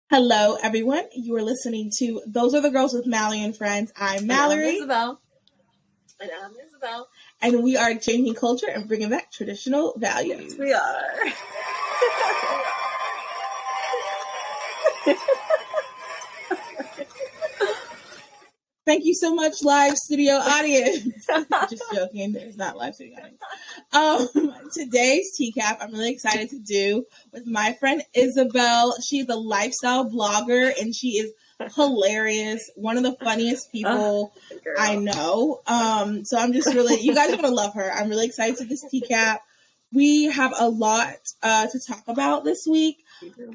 Hello, everyone. You are listening to Those Are the Girls with Mallory and Friends. I'm Mallory. I'm Isabel. And I'm Isabel. And we are changing culture and bringing back traditional values. Yes, we are. Thank you so much, live studio audience. Just joking. There's not live studio audience. Today's TCAP I'm really excited to do with my friend Isabel. She's a lifestyle blogger and she is hilarious. One of the funniest people I know. So I'm just really, you guys are going to love her. I'm really excited to this TCAP. We have a lot to talk about this week.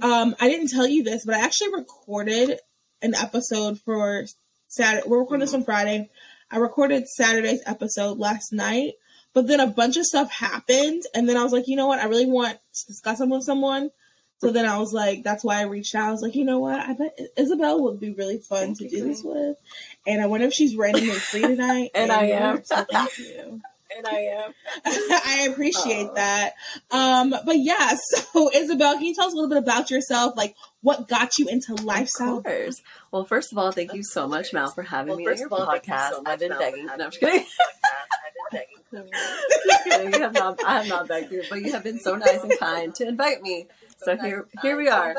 I didn't tell you this, but I actually recorded an episode for Saturday. We're recording this on Friday. I recorded Saturday's episode last night, but then a bunch of stuff happened, and then I was like, you know what? I really want to discuss them with someone. So then I was like, that's why I reached out. I was like, you know what? I bet Isabel would be really fun to do this with, and I wonder if she's randomly free tonight. And I am. So thank you. And I am. I appreciate that. But yeah, so Isabel, can you tell us a little bit about yourself? Like, what got you into lifestyle? Of course. Well, first of all, thank you so much, Mal, for having me on your podcast. I've been begging. No, I'm just kidding. Just kidding. I have not begged you, but you have been so nice and kind to invite me. So here we are.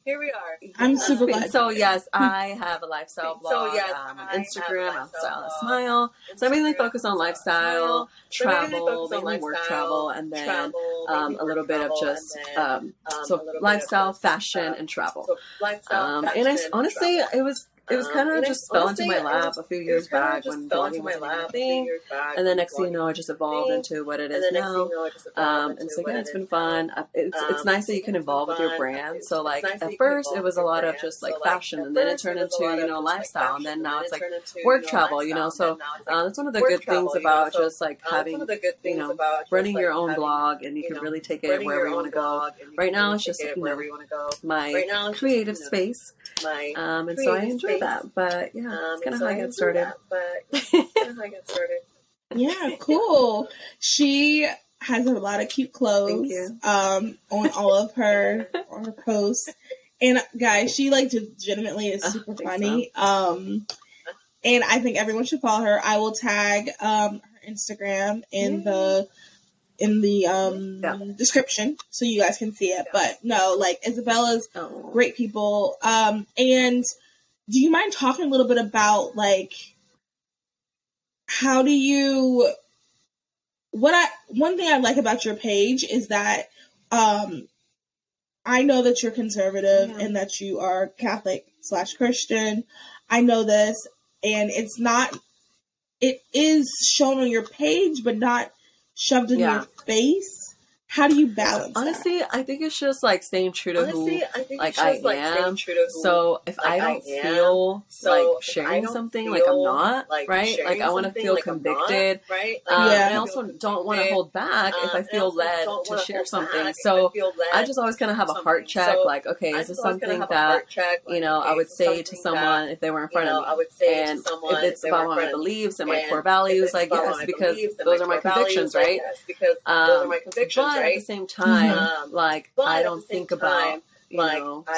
Here we are. I'm super glad. So yes, I have a lifestyle blog on Instagram. I'm Stylist Smile. So I mainly focus on lifestyle, travel, mainly work travel, and then a little bit of just so lifestyle, fashion, and travel. And I honestly, it was kind of just fell into my lap a few years back when blogging was my thing, and then next thing you know, it just evolved into what it is now. And so yeah, it's been fun. It's nice that you can evolve with your brand. So like at first it was a lot of just like fashion, and then it turned into lifestyle, and then now it's like work travel. So that's one of the good things about just like having running your own blog, and you can really take it wherever you want to go. Right now it's just my creative space. And so I enjoy that, but yeah, that's kind of how I got started. Yeah, cool. She has a lot of cute clothes on all of her posts, and guys, she like legitimately is super funny. And I think everyone should follow her. I will tag her Instagram in the description so you guys can see it. But no, like Isabella's great people. And do you mind talking a little bit about like how do you one thing I like about your page is that I know that you're conservative and that you are Catholic/Christian. I know this, and it is shown on your page but not shoved in your face. How do you balance honestly, that? I think it's just like staying true to who I am. So if I don't feel like sharing something, like I'm not, right? Like I want to feel convicted. And I also don't want to hold back if I feel led to share something. So I just always kind of have a heart check, like, okay, is this something that, I would say to someone if they were in front of me? And if it's about my beliefs and my core values, like, yes, because those are my convictions, right? But at the same time, like, I don't think about,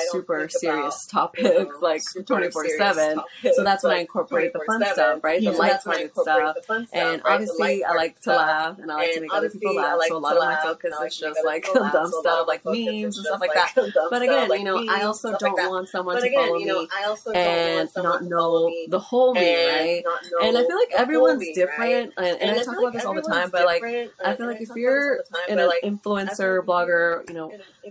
super serious topics, like 24/7. So that's when I incorporate the fun stuff, right? The lighthearted stuff. And obviously, I like to laugh, and I like to make other people laugh. So a lot of my focus is just like dumb stuff, like memes and stuff like that. But again, I also don't want someone to follow me and not know the whole me, right? And I feel like everyone's different, and I talk about this all the time. But like, I feel like if you're an influencer, blogger,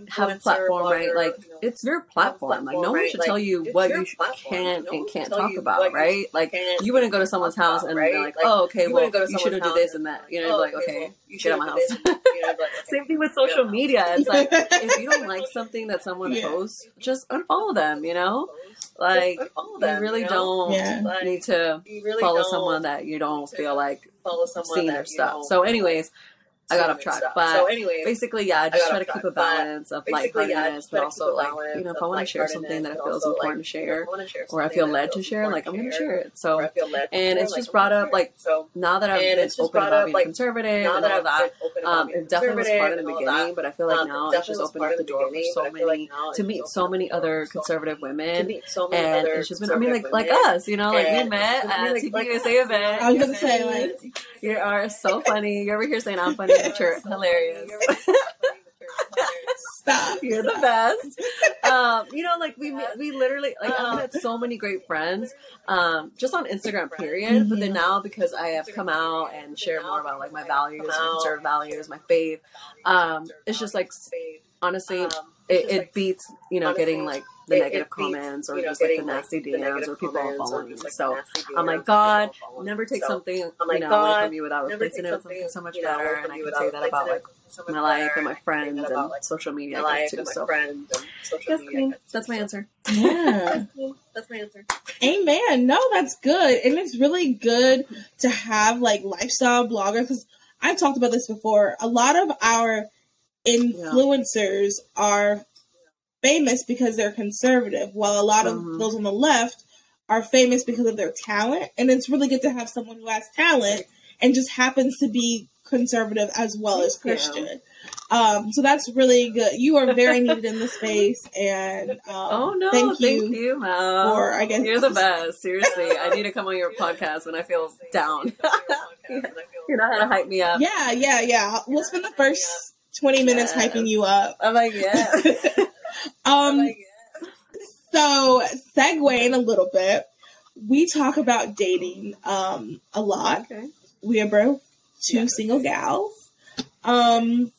have a platform, right? Like, it's your platform. Like, no one should tell you what you can and can't talk about, right? Like, you wouldn't go to someone's house and be like, oh, okay, well, you shouldn't do this and that. Like, okay, get out of my house. Same thing with social media. It's like, if you don't like something that someone posts, just unfollow them, Like, you really don't need to follow someone that you don't feel like seeing their stuff. So anyways, I got off track. But so anyway, basically, yeah, I just try to keep a balance of lightheartedness, but also like, you know, if I want to share something that it feels important to share, or I feel led to share, like I'm going to share it. So, and it's just brought up like, now that I've been open about being conservative and all that, it definitely was hard in the beginning, but I feel like now it's just opened up the door for so many, to meet so many other conservative women, and it's just been, I mean, like us, you know, like we met at TPUSA event. I was going to say, like, you are so funny. You're over here saying I'm funny, but you're hilarious. Stop. You're the best. You know, like we literally, like I've met so many great friends, just on Instagram, period. But then now, because I have come out and shared more about like my values, my conservative values, my faith, it's just like, honestly, it beats, you know, getting like the negative comments or just like the nasty DMs or people following me. So I'm like, God, never take something, you know, away from you without replacing it with something so much better. And I can say that about like my life and my friends and social media too. So yes, Queen, that's my answer. Yeah. That's my answer. Amen. No, that's good. And it's really good to have like lifestyle bloggers, because I've talked about this before. A lot of our influencers are famous because they're conservative, while a lot of those on the left are famous because of their talent. And it's really good to have someone who has talent and just happens to be conservative as well as Christian. So that's really good. You are very needed in the space, and thank you, Mel. For, I guess, you're the best. Seriously, I need to come on your podcast when I feel down. You know how to hype me up. Yeah. We'll spend the first 20 minutes hyping you up. I'm like, yeah. So segueing a little bit, we talk about dating a lot. Okay. We are both two single gals. And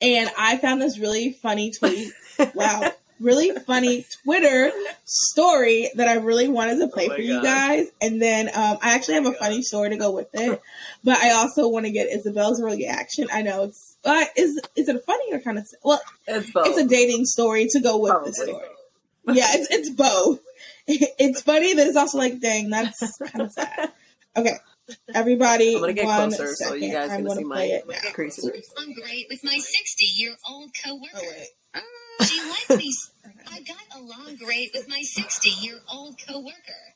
I found this really funny tweet. Wow. Really funny Twitter story that I really wanted to play for you guys. And then I actually have a funny story to go with it. But I also want to get Isabel's reaction. I know it's is it funny or kind of, well, it's both. It's a dating story to go with the story. Yeah, it's both. It's funny, but it's also like, dang, that's kind of sad. Okay, everybody, I'm gonna get closer so you guys can see my crazy. I'm great with my 60-year-old coworker. She likes me. I got along great with my 60-year-old coworker.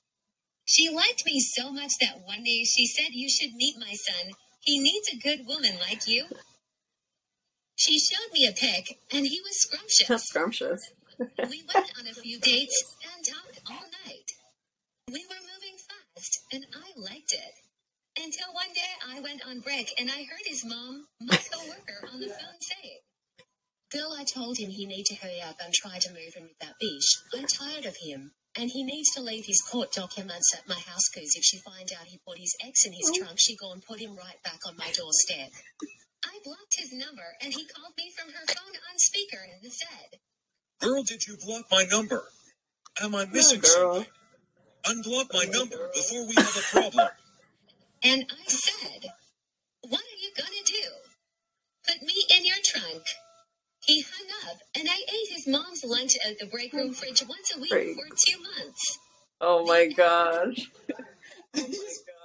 She liked me so much that one day she said, "You should meet my son. He needs a good woman like you." She showed me a pic, and he was scrumptious. That's scrumptious. We went on a few dates and talked all night. We were moving fast, and I liked it. Until one day I went on break, and I heard his mom, my coworker, on the phone saying, "Bill, I told him he needs to hurry up and try to move in with that bitch. I'm tired of him. And he needs to leave his court documents at my house, because if she find out he put his ex in his trunk, she go and put him right back on my doorstep." I blocked his number, and he called me from her phone on speaker and said, "Girl, did you block my number? Am I missing something? Unblock my number before we have a problem." And I said, "What are you gonna do? Put me in your trunk?" He hung up, and I ate his mom's lunch at the break room fridge once a week for 2 months. Oh my gosh. I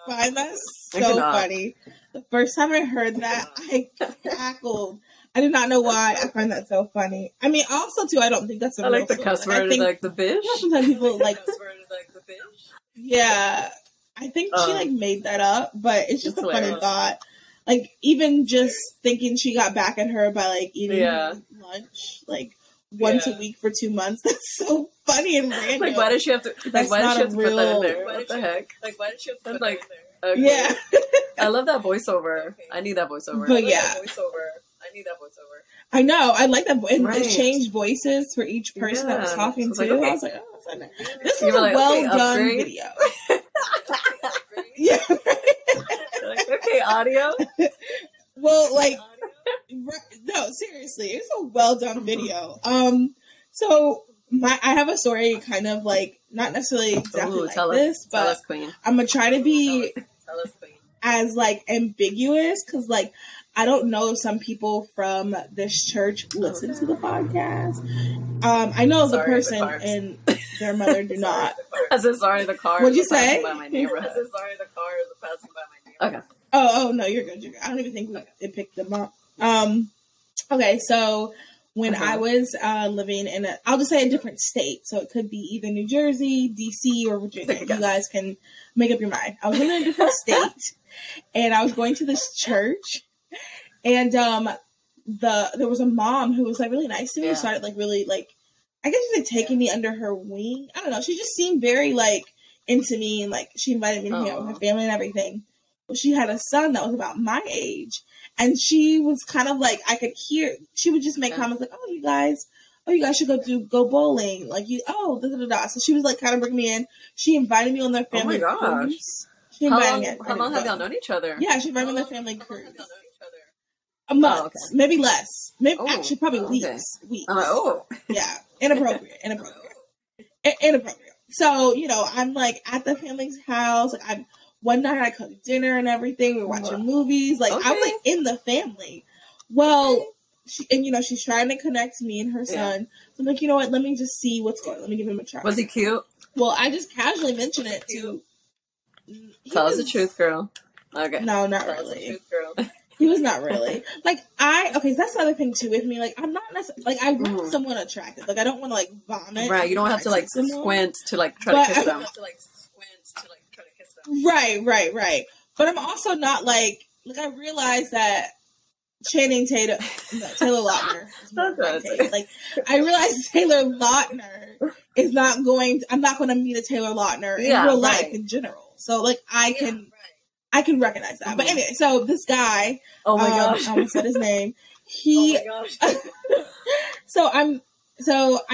find that so funny. The first time I heard that, I cackled. I did not know why. I find that so funny. I mean, also, too, I don't think that's a I like the cuss word, like the bitch. Sometimes people like the bitch. Yeah. I think she like made that up, but it's just a funny thought. Like, even just thinking she got back at her by like eating lunch, like once a week for 2 months. That's so funny and random. Like, why does she have to? Like, why does she have to put that in there? What the heck? Like, why did she have to put that in there? Okay. Yeah. I love that voiceover. I need that voiceover. But I need that voiceover. I know. I like that. And they changed voices for each person that was talking to. I was like, oh, that's nice. This is a well-done video. Yeah. Like, okay, audio. Well, like, no, seriously, it's a well-done video. So I have a story kind of like, not necessarily exactly like this, but I'm going to try to be as like ambiguous, because like, I don't know if some people from this church listen to the podcast. I know the person and their mother do not. I said sorry, the car. What'd you say? By my neighborhood. I said sorry, the car is passing by my neighborhood. Okay. Oh no, you're good. I don't even think it picked them up. Okay, so when I was living in I'll just say a different state. So it could be either New Jersey, DC, or Virginia. You guys can make up your mind. I was in a different state, and I was going to this church, and there was a mom who was like really nice to me. Started like really like, I guess she's like taking me under her wing. I don't know. She just seemed very like into me, and like she invited me to hang out with her family and everything. Well, she had a son that was about my age. And she was kind of like, I could hear, she would just make comments like, oh, you guys should go bowling. Like, So she was like kind of bringing me in. She invited me on their family cruise. She invited me. How long have y'all known each other? Yeah, she invited me on their family cruise. A month, maybe less. Maybe actually probably weeks. Weeks. Yeah, inappropriate. So, I'm like at the family's house. Like one night I cooked dinner and everything. We were watching movies. Like I was like in the family. Well, she's trying to connect me and her son. So I'm like, you know what? Let me just see what's going on. Let me give him a try. Was he cute? Well, I just casually mentioned it to. Tell us the truth, girl. Okay. No, not really. He was not really. Like so that's the other thing too with me. Like I'm not necessarily like I want someone attractive. Like I don't want to like vomit. Right. You don't have to like squint to like try to kiss them. Right. But I'm also not like I realize that Channing Tatum, Taylor Lautner. Like I realize Taylor Lautner is not going. I'm not going to meet a Taylor Lautner in real life in general. So like I can recognize that. But anyway, so this guy. Oh my gosh! I almost said his name. So I'm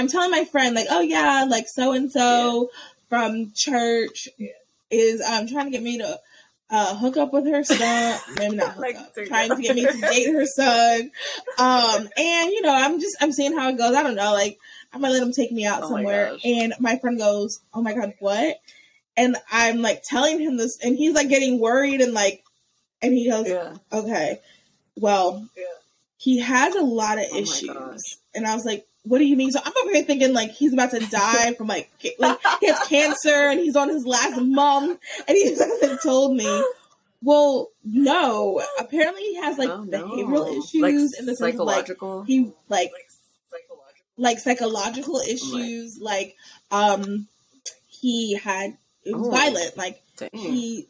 telling my friend like, oh yeah, like so and so from church. Is trying to get me to hook up with her son. Maybe not hook up. Trying to get me to date her son. And I'm seeing how it goes. I don't know. Like I'm gonna let him take me out somewhere. And my friend goes, "Oh my god, what?" And I'm like telling him this, and he's like getting worried and he goes, "Okay, well, he has a lot of issues." And I was like, what do you mean? So I'm over here thinking like he's about to die from like he has cancer and he's on his last month, and he hasn't told me. Well, no. Apparently he has like behavioral issues like in the psychological. Sense of, like psychological issues. Right. Like he had violent. Like he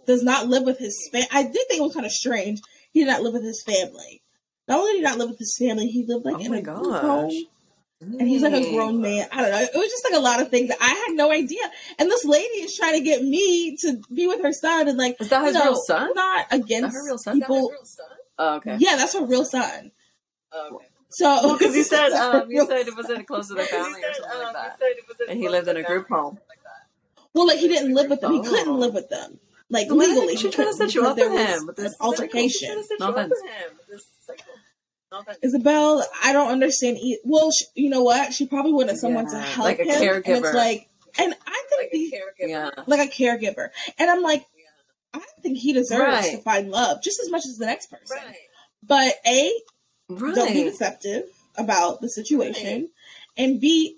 does not live with his family. I did think it was kind of strange. He did not live with his family. Not only did he not live with his family, he lived like in a group home. And he's like a grown man. I don't know. It was just like a lot of things that I had no idea. And this lady is trying to get me to be with her son. And like, is that his real son? I'm not against her real son? People. Oh, okay. Yeah, that's her real son. Okay. So, because you said it wasn't close to their family or something like that, and he lived in a group home. Well, like he didn't live with them. He couldn't live with them. Like legally, she tried to set you up with him with this altercation. No offense. Isabel, I don't understand. Well, you know what? She probably wanted someone to help like a him. Caregiver. And it's like, and I think like a caregiver. And I'm like, I think he deserves to find love just as much as the next person. Right. But don't be deceptive about the situation. Right. And B,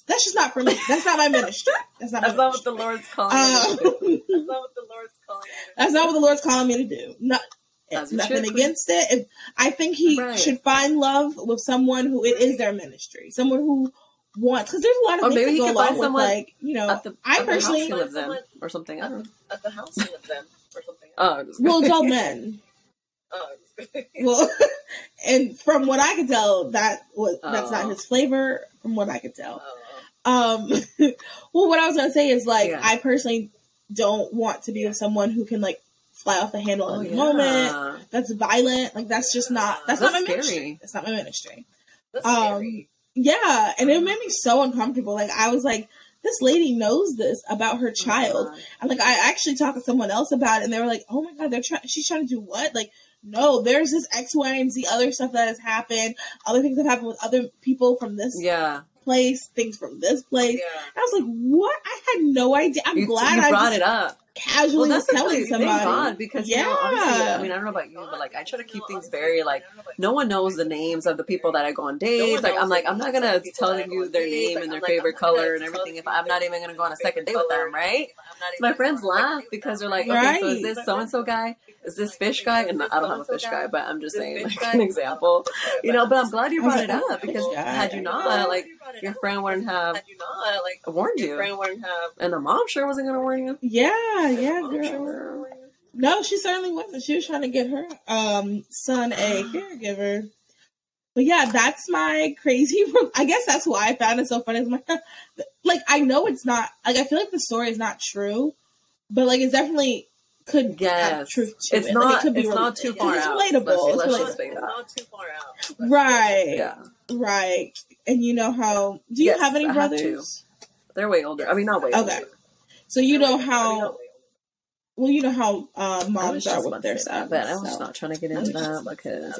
that's just not for me. That's not my ministry. That's not what the Lord's calling me to do. That's not what the Lord's calling me to do. That's not what the Lord's calling me to do. Nothing against it. I think he should find love with someone who it is their ministry. Someone who wants, because there's a lot of things that go along with, like, I personally live them or something. At the house he lives them or something. Well, it's all men. Well, and from what I could tell, that's not his flavor. From what I could tell, well, what I was gonna say is like I personally don't want to be with someone who can like fly off the handle in the moment. That's violent. Like that's just not. That's not my ministry. That's not my ministry. That's scary. Yeah, and it made me so uncomfortable. Like I was like, this lady knows this about her child. And like I actually talked to someone else about it, and they were like, oh my god, she's trying to do what? Like, no, there's this X, Y, and Z other stuff that has happened. Other things have happened with other people from this place, things from this place. Yeah. And I was like, what? I had no idea. I'm glad you brought it up. casually telling somebody. Thank God, because you know, obviously, I mean, I don't know about you, but like I try to keep things very like no one knows the names of the people that I go on dates. Like I'm not gonna tell you their name and their favorite color and everything if I'm not even gonna go on a second date with them, right? My friends laugh because they're like, okay, so is this so and so guy? Is this fish guy? And I don't have a fish guy, but I'm just saying like an example, you know. But I'm glad you brought it up because had you not, like your friend wouldn't have warned you, and the mom sure wasn't gonna warn you. Yeah, girl. No, she certainly wasn't. She was trying to get her son a caregiver. But yeah, that's my crazy. I guess that's why I found it so funny. Like, I know it's not. Like, I feel like the story is not true, but like, it's definitely could have truth to it. Not. Like, it could be it's not too far it's out. Relatable. Let's it's say that. Not too far out. Right. Yeah. Right. And you know how? Do you have any brothers? I have 2. They're way older. I mean, not way older. Okay. So you know how. Well, you know how moms are with their sons. But I was not trying to get into that because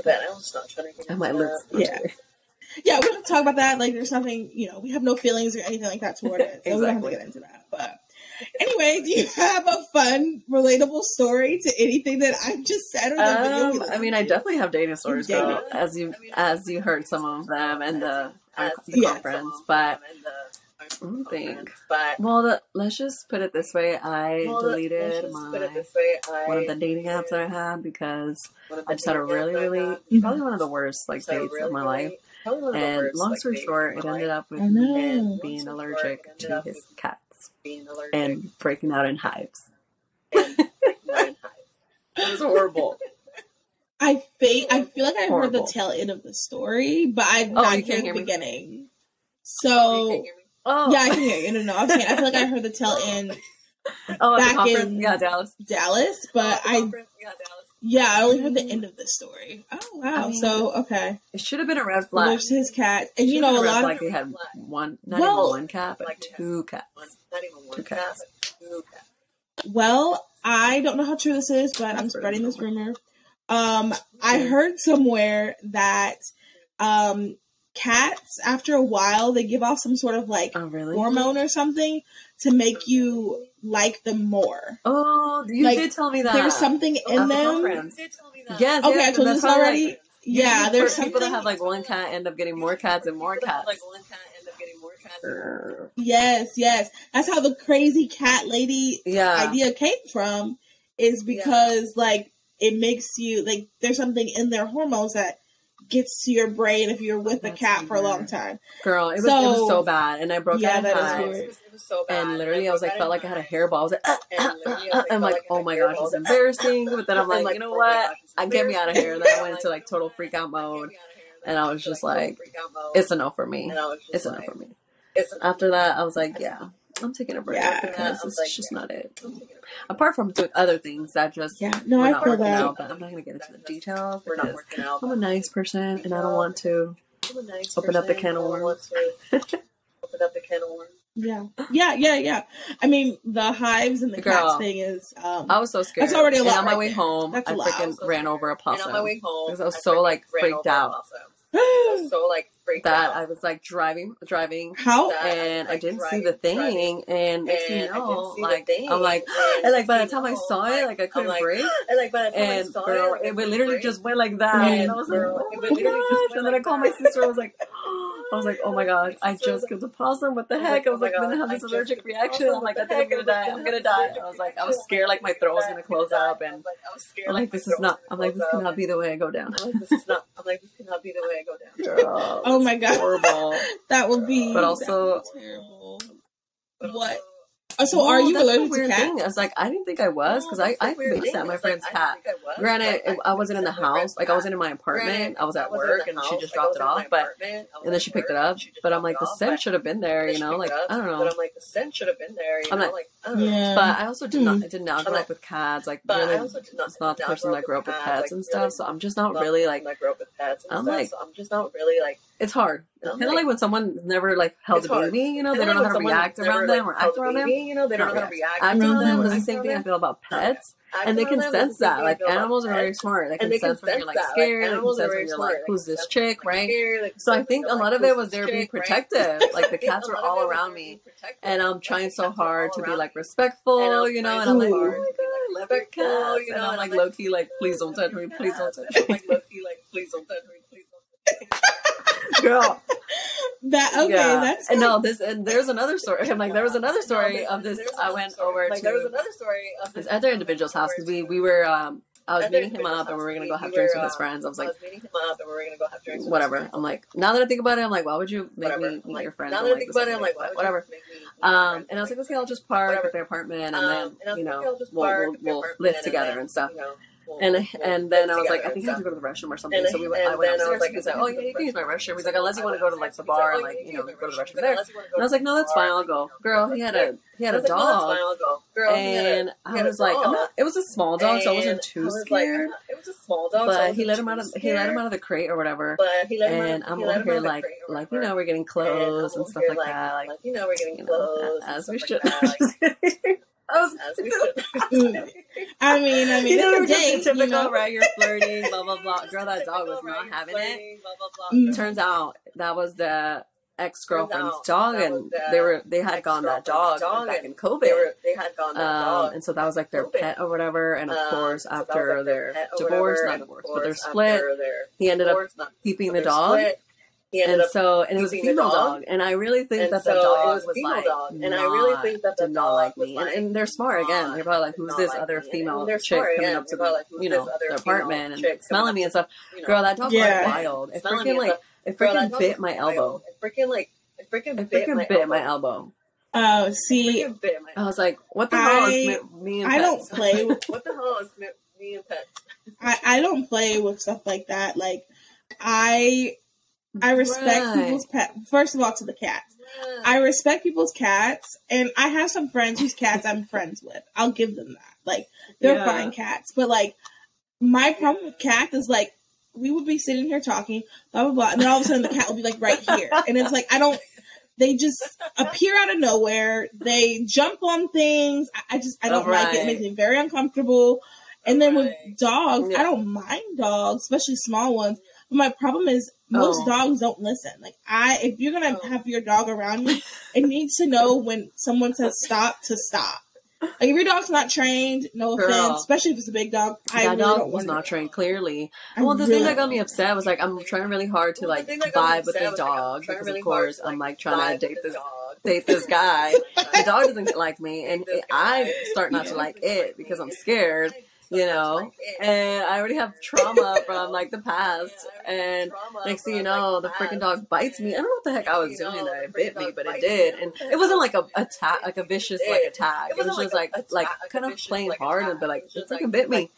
I might look. Yeah, we don't talk about that. Like, there's nothing, you know, we have no feelings or anything like that toward it. So we don't have to get into that. But anyway, do you have a fun, relatable story to anything that I just said? Or I mean, I definitely have dating stories, girl, as you heard some of them in the conference, but. Let's just put it this way. I deleted one of the dating apps that I had because I just had a really, probably one of the worst like dates of my life. And long story short, it ended up with me being allergic to his cats and breaking out in hives. It was horrible. I feel like I heard the tail end of the story, but I not heard the beginning. So. Oh. Yeah, I can hear you. No, I'm saying I feel like I heard the tail end back in Dallas, but I only heard the end of the story. Oh wow! I mean, so okay, it should have been a red flag. There's his cat, and you know a lot of they had not even one cat, but 2 cats. Not even one cat, but 2 cats. Well, I don't know how true this is, but I'm spreading this rumor. I heard somewhere that cats, after a while, they give off some sort of like hormone or something to make you like them more. Oh, you did tell me that. There's something in them. You did tell me that. Yes. Okay, I told you this already. Like, yeah, there's people that have like one cat end up getting more cats and more cats. Yes. That's how the crazy cat lady idea came from. Is because like it makes you like there's something in their hormones that gets to your brain if you're with a cat for a long time. Girl, it was so bad. And I broke out in hives. It was so bad. And literally I was like, felt like I had a hairball. I was like, I'm like, oh my gosh, it's embarrassing. But then I'm like, you know what? Get me out of here. And then I went into like total freak out mode. And I was just like, it's a no for me. It's a no for me. After that, I was like, I'm taking a break because this is just not it. Apart from doing other things that just I feel that. Out, but I'm not going to get into the details because I'm a nice person and I don't want to open up the can of worms. Yeah. I mean, the hives and the cats thing is. I was so scared. That's already a lot. And on my way home, I freaking ran over a possum. Because I was so like freaked out. I was like driving. How? And I didn't see the thing. And next thing you know, like I'm like, and like by the time I saw it, like I couldn't breathe. And girl, it literally just went like that. And I was like, oh my gosh. And then I called my sister. I was like, oh my gosh, I just killed a possum. What the heck? I was like, then I have this allergic reaction. I'm like, I think I'm gonna die. I was scared like my throat was gonna close up. And I'm like, this cannot be the way I go down. Girl, oh my god, horrible. That would be. But also terrible. What? So are you allergic to cats? I was like, I didn't think I was because I babysat my friend's cat. Granted, I wasn't in the house. Like I wasn't in my apartment. I was at work and she just dropped it off. And then she picked it up. But I'm like, the scent should have been there. You know, like I don't know. I'm like, but I also did not grow up with cats. Like really, it's not the person that grew up with pets and stuff. So I'm just not really like. I'm just not really like. it's hard. It's kind of like when someone never like held a baby, you know, they don't know how to react around them or act around them. You know, they don't know how to react around them. It's the same thing I feel about pets. And they can sense that. Like, animals are very smart. They can sense when you're, like, scared. They can sense when you're, like, who's this chick, right? So I think a lot of it was they were being protective. Like, the cats were all around me. And I'm trying so hard to be, like, respectful, you know, and I'm like, oh, my God, I love your cats. You know, and I'm, like, low-key, like, please don't touch me. Please don't touch me. Like, low-key, like, please don't touch me. Please don't touch me. Girl. That's and no, and there's another story. I'm like, there was another story of this. I went over to this other individual's house because we were I was meeting him up and we were gonna go have drinks with his friends. I was like, whatever. I'm like, now that I think about it, I'm like, why would you make me meet your friends? Now that I think about it, I'm like, whatever. And I was like, okay, I'll just park at their apartment and then you know we'll live together and stuff. And then I was like, I think I have to go to the restroom or something. So I went upstairs. He was like, oh yeah, you can use my restroom. He's like, unless you want to go to like the bar and like, you know, go to the restroom there. And I was like, no, that's fine, I'll go. Girl, he had a dog. And I was like, it was a small dog, so I wasn't too scared. It was a small dog, but he let him out of the crate or whatever. And I'm over here like you know, we're getting clothes and stuff like that. Like, you know, we're getting clothes as we should. I mean, you know, just typical, you know? Right? You're flirting, blah blah blah. Girl, that dog was not having it. Turns out that was the ex-girlfriend's dog, and they had gone that dog back in COVID. And so that was like their pet or whatever. And of course, after their divorce, not divorce, but their split, he ended up keeping the dog. And it was a female dog, and I really think that the dog was like, did not like me. And they're smart again. They're probably like, who's this other female chick coming up to the, you know, their apartment and smelling me and stuff. Girl, that dog was wild. It freaking bit my elbow. It freaking bit my elbow. Oh, see, I was like, what the hell is me and pets? I don't play with, what the hell is me and pets? I don't play with stuff like that. Like, I respect people's pets. First of all, to the cats. I respect people's cats, and I have some friends whose cats I'm friends with. I'll give them that. Like, they're fine cats. But, like, my problem with cats is, like, we would be sitting here talking, blah, blah, blah, and then all of a sudden the cat will be, like, right here. And it's like, they just appear out of nowhere. They jump on things. I don't like it. It makes me very uncomfortable. And then with dogs, I don't mind dogs, especially small ones. But my problem is most dogs don't listen. Like, if you're going to have your dog around me, it needs to know when someone says stop to stop. Like, if your dog's not trained, no offense, especially if it's a big dog. That dog was not trained, clearly. Well, the thing that got me upset was, like, I'm trying really hard to, like, vibe with this dog. Because, of course, I'm, like, trying to date this guy. The dog doesn't like me. And I start not to like it because I'm scared. You know, and I already have trauma from, like, the past, and next thing you know, the freaking dog bites me. I don't know what the heck I was doing that it bit me, but it did, and it wasn't like a attack, like a vicious, like, attack. It was just, like kind of playing hard, but, like, it freaking bit me.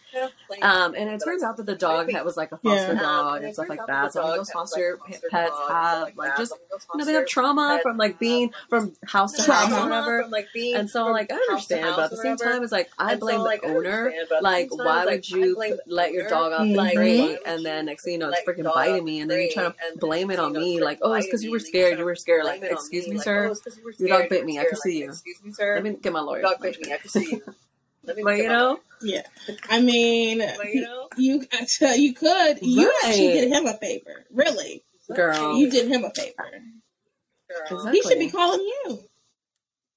And it turns out that the dog was, like, a foster dog and stuff like that, so those foster pets have, like, just, you know, they have trauma from, like, being from house to house or whatever, and so, like, I understand, but at the same time, it's like, I blame the owner, like, why would you let your dog off the crate and then next thing you know it's freaking biting me, and then you try to blame it on me, like, oh, it's because you were scared. Like, excuse me, sir, your dog bit me. I can see you. Let me get my lawyer. Dog bit me. I can see you. But you know, I mean, you could. You actually did him a favor, really, girl. You did him a favor. Exactly. He should be calling you.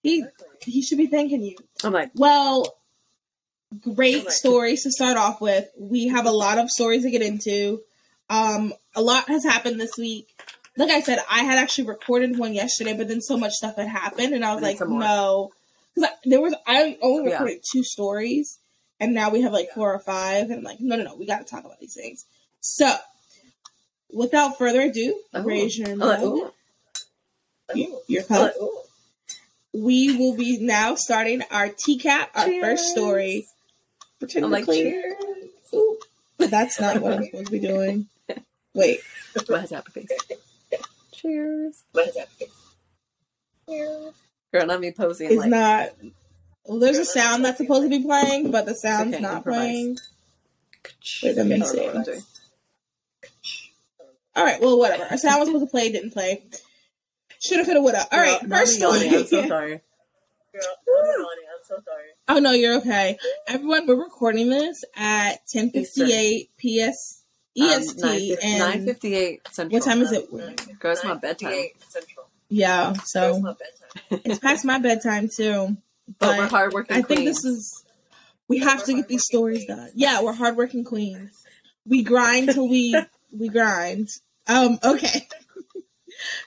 He should be thanking you. I'm like, well. Great stories to start off with. We have a lot of stories to get into. A lot has happened this week. Like I said, I had actually recorded one yesterday, but then so much stuff had happened, and I was like, no. Because I only recorded 2 stories, and now we have like 4 or 5, and I'm like, no, we got to talk about these things. So, without further ado, raise your mouth. Your cup. We will be now starting our TCAP, our first story. Pretend to clear. That's not what I'm supposed to be doing. Wait. What has happened, face? Cheers. What has happened, face? Cheers. Girl, not me posing. It's not. Well, there's a sound that's supposed to be playing, but the sound's not playing. Wait, let me see. All right, well, whatever. A sound was supposed to play, didn't play. Shoulda, coulda, woulda. All right, first story. I'm so sorry. Girl, I'm so sorry. Oh, no, you're okay. Everyone, we're recording this at 10:58 EST. And 9:58 Central. What time is it? Girl, it's my bedtime. Central. Yeah, so it's my bedtime. It's past my bedtime, too. But we're hardworking queens. I think this is... We have to get these stories done. Yeah, we're hardworking queens. We grind till we grind. Okay.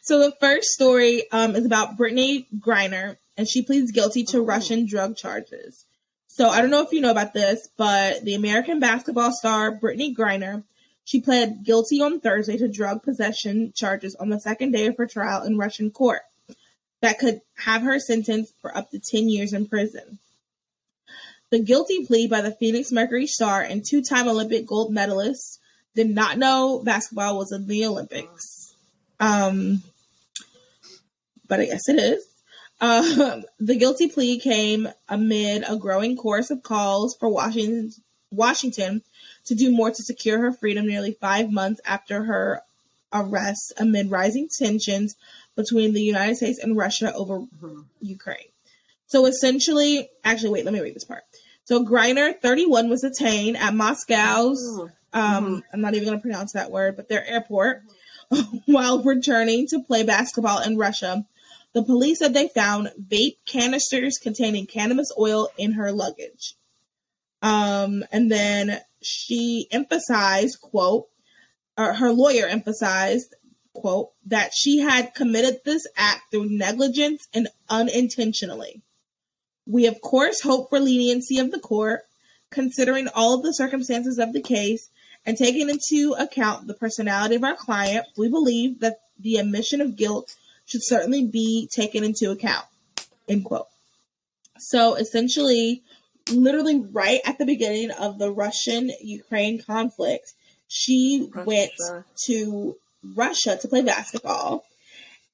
So the first story is about Brittney Griner, and she pleads guilty to Russian drug charges. So I don't know if you know about this, but the American basketball star Brittney Griner, she pled guilty on Thursday to drug possession charges on the second day of her trial in Russian court that could have her sentenced for up to 10 years in prison. The guilty plea by the Phoenix Mercury star and two-time Olympic gold medalist did not know basketball was in the Olympics. But I guess it is. The guilty plea came amid a growing chorus of calls for Washington to do more to secure her freedom nearly 5 months after her arrest amid rising tensions between the United States and Russia over Ukraine. So essentially, actually, wait, let me read this part. So Griner, 31, was detained at Moscow's, I'm not even going to pronounce that word, but their airport, while returning to play basketball in Russia. The police said they found vape canisters containing cannabis oil in her luggage. And then she emphasized, quote, or her lawyer emphasized, quote, that she had committed this act through negligence and unintentionally. We, of course, hope for leniency of the court, considering all of the circumstances of the case and taking into account the personality of our client. We believe that the admission of guilt should certainly be taken into account, end quote. So essentially, literally right at the beginning of the Russian-Ukraine conflict, she went to Russia to play basketball.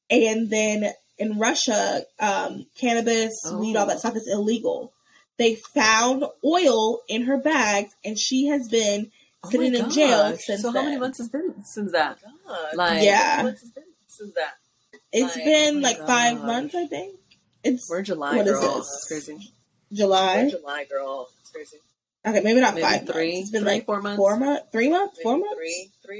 And then in Russia, cannabis, weed, all that stuff is illegal. They found oil in her bags, and she has been sitting in jail since then. So how many months has been since that? It's been like 5 months, I think. We're July, what girl. Is this? It's crazy. July? We're July, girl. It's crazy. Okay, maybe not maybe 5 months. It's been like 4 months. 4 months? 3 months? 4 months?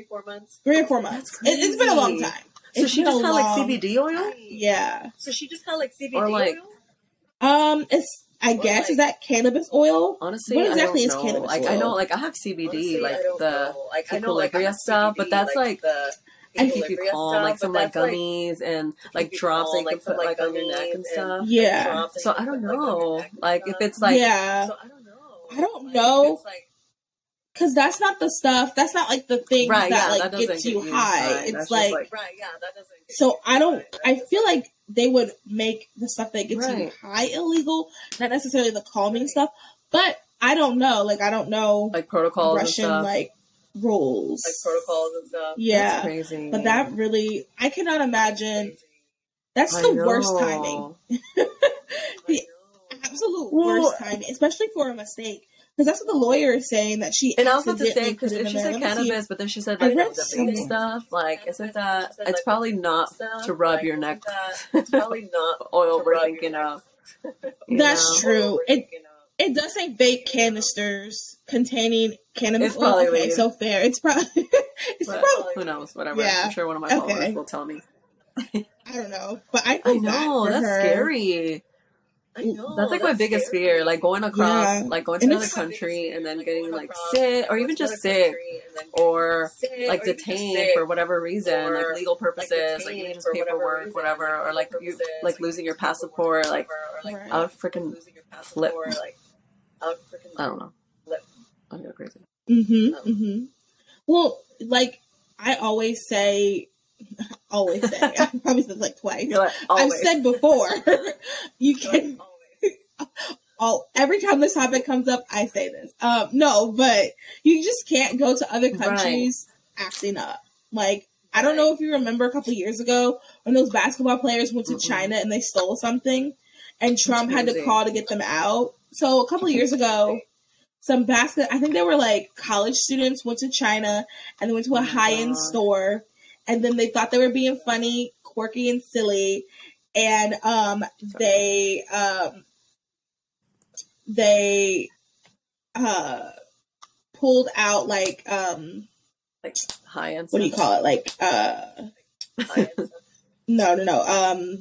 4 months. 3 or 4 months. It's been a long time. So she just had like CBD oil? Yeah. So she just had like CBD or like, oil? It's, I guess, is that cannabis oil? Honestly, what exactly I is don't know. cannabis like, oil? I know, like, I have CBD, Honestly, like the Equilibria CBD, stuff, but that's like the keep you calm, like some like gummies and like drops that you can put like on your neck and stuff. Yeah. So I don't know, like if it's like So I don't know. Because that's not the stuff. That's not like the thing that gets you high. Right, it's like that doesn't. So I feel like they would make the stuff that gets you high illegal, not necessarily the calming stuff. But I don't know. Like I don't know like protocols Russian and stuff. like rules, like protocols and stuff. Yeah, that's crazy. But that really, I cannot imagine. That's the worst timing. The absolute worst timing, especially for a mistake. Because that's what the lawyer is saying, that she and I was about to say, because if she said cannabis, but then she said like the vape stuff, like isn't that? It's probably not to rub your neck. It's probably not oil we're thinking of. That's true. It does say vape canisters containing cannabis oil. Okay, weird. So fair. It's probably probably who knows, whatever. Yeah. I'm sure one of my followers will tell me. I don't know, but I know that's scary. I know, that's like my biggest fear, like going across, like going to another country and then getting like sick, or even just sick, or like detained for whatever reason, like legal purposes, like even just paperwork, whatever, or like you like losing your passport, like I would freaking flip. I don't know. I'd go crazy. Well, like I always say. I probably said like twice. Like, I've said before, you can. Every time this topic comes up, I say this. No, but you just can't go to other countries acting up. Like I don't know if you remember a couple years ago when those basketball players went to China and they stole something, and Trump had to call to get them out. So a couple of years ago, I think they were like college students went to China and they went to a high-end store. and then they thought they were being funny, quirky, and silly, and they pulled out like high end. What do you call it? Like no.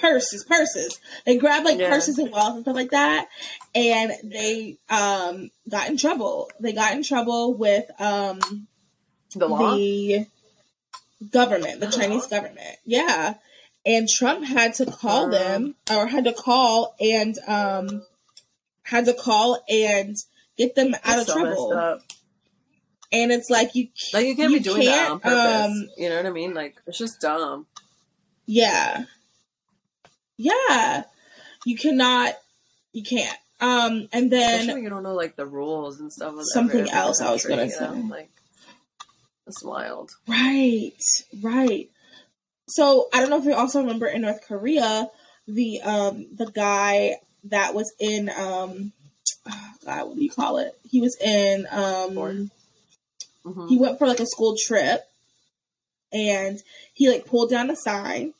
Purses. They grabbed like purses and wallets and stuff like that, and they got in trouble. They got in trouble with the government, the Chinese government. Yeah. And Trump had to call them, or had to call and get them out of trouble. And it's like you can't be doing that on purpose. You know what I mean? Like, it's just dumb. Yeah. Yeah. You can't. And then especially when you don't know like the rules and stuff. Something else I was gonna say. Like, it's wild. Right. So I don't know if you also remember in North Korea, the guy that was in what do you call it? He was in he went for like a school trip, and he like pulled down a sign,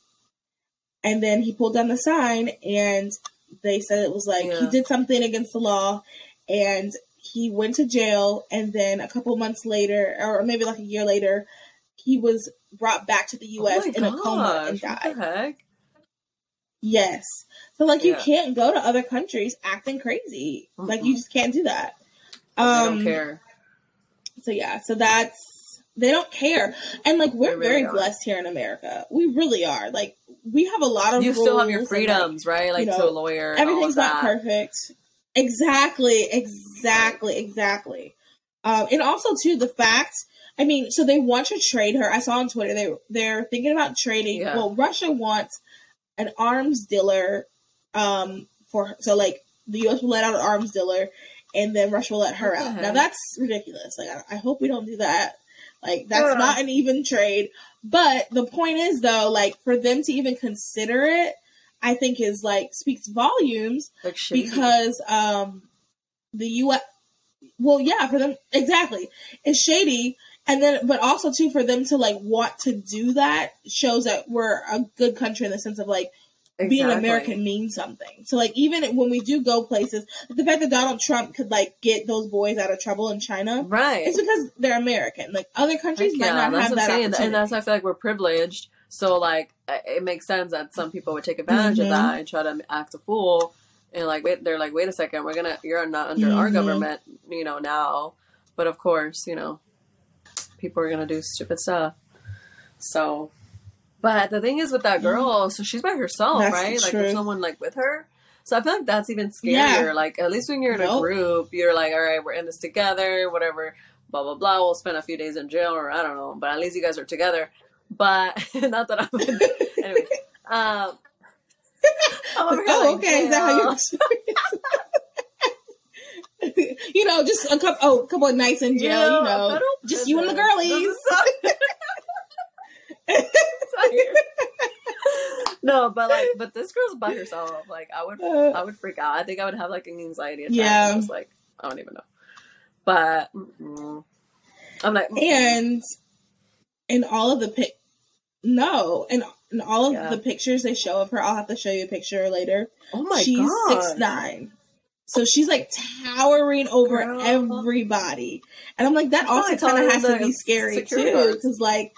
and then he pulled down the sign, and they said it was like he did something against the law, and he went to jail, and then a couple months later, or maybe like a year later, he was brought back to the U.S. in a coma and died. What the heck? Yes. So, like, you can't go to other countries acting crazy. Mm-hmm. Like, you just can't do that. They don't care. So, yeah. So, they don't care. And, like, we're really very blessed here in America. We really are. Like, we have a lot of You rules still have your freedoms, and, right? Like, to a lawyer and everything's all of not that. perfect. Exactly. And also, too, the fact... I mean, so they want to trade her. I saw on Twitter they're thinking about trading. Yeah. Well, Russia wants an arms dealer so like the U.S. will let out an arms dealer, and then Russia will let her out. Now that's ridiculous. Like I hope we don't do that. Like that's not an even trade. But the point is though, like for them to even consider it, I think is like speaks volumes because the U.S. Well, yeah, for them exactly. It's shady. And then, but also too, for them to like want to do that shows that we're a good country in the sense of like being American means something. So like even when we do go places, the fact that Donald Trump could like get those boys out of trouble in China, right? It's because they're American. Like other countries might not have that opportunity. And that's why I feel like we're privileged. So like it makes sense that some people would take advantage of that and try to act a fool. And like they're like, wait a second, you're not under our government, now. But of course, people are gonna do stupid stuff. So, but the thing is with that girl, so she's by herself, right? Like there's someone like with her. So I feel like that's even scarier. Yeah. Like at least when you're in a group, you're like, all right, we're in this together, whatever, blah blah blah. We'll spend a few days in jail, or I don't know, but at least you guys are together. But not that I'm anyway. Okay, is that how you just a couple of nights in jail, just you and the girlies. No, but this girl's by herself. Like I would freak out. I think I would have like an anxiety attack. Yeah, just like I don't even know. But I'm like, and in all of the the pictures they show of her, I'll have to show you a picture later. Oh my god, she's 6'9". So she's like towering over everybody. And I'm like, that also kind of has to be scary too. Because like,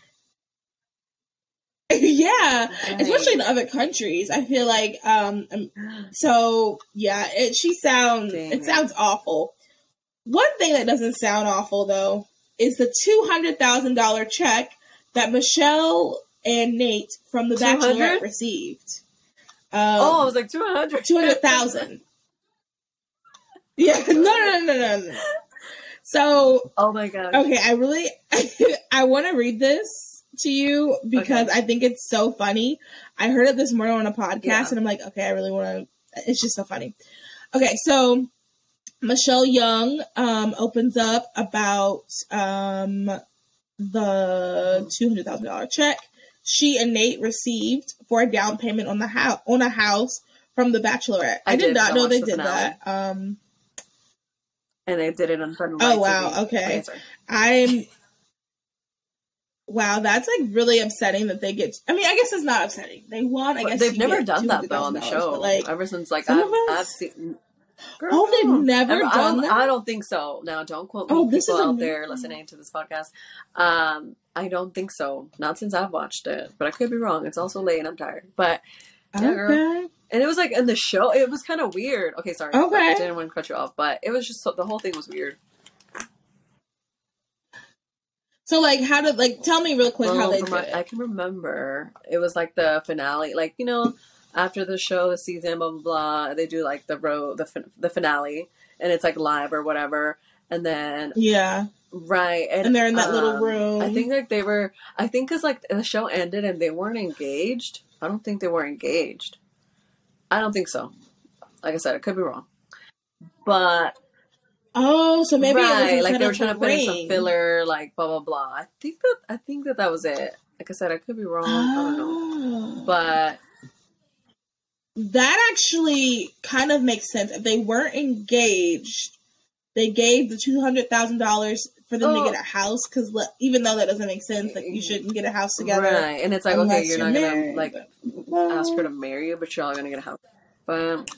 especially in other countries, I feel like, so yeah, it sounds awful. One thing that doesn't sound awful though, is the $200,000 check that Michelle and Nate from The Bachelorette received. I was like 200. 200,000. Yeah, no. So, oh my god. Okay, I want to read this to you because I think it's so funny. I heard it this morning on a podcast and I'm like, okay, I really want to. It's just so funny. Okay, so Michelle Young opens up about the $200,000 check she and Nate received for a down payment on a house from The Bachelorette. I did not know they did that. And they did it on front of wow, TV. okay. wow, that's like really upsetting that they get. I mean, I guess it's not upsetting. They won. I guess they've never done that though on the show. Like ever since like I've seen. Girl, oh, they've never done that? I don't think so. Now, don't quote me, people out there listening to this podcast. I don't think so. Not since I've watched it, but I could be wrong. It's also late and I'm tired. But yeah, girl. And it was like in the show, it was kind of weird. Okay, sorry. Okay. I didn't want to cut you off, but it was just the whole thing was weird. So, like, how did, like, tell me real quick how they did it. I can remember it was like the finale, like, you know, after the show, the season, blah, blah, blah, they do like the finale, and it's like live or whatever. And then, yeah. Right. And they're in that little room. I think like because like the show ended and they weren't engaged. I don't think they were engaged. I don't think so. Like I said, I could be wrong. But. Oh, so maybe right, it was like they were trying to put in some filler, like blah, blah, blah. I think that was it. Like I said, I could be wrong. I don't know. But. That actually kind of makes sense. If they weren't engaged, they gave the $200,000 for them to get a house, because even though that doesn't make sense, like you shouldn't get a house together, right? And it's like, okay, you're not gonna like ask her to marry you, but y'all gonna get a house. But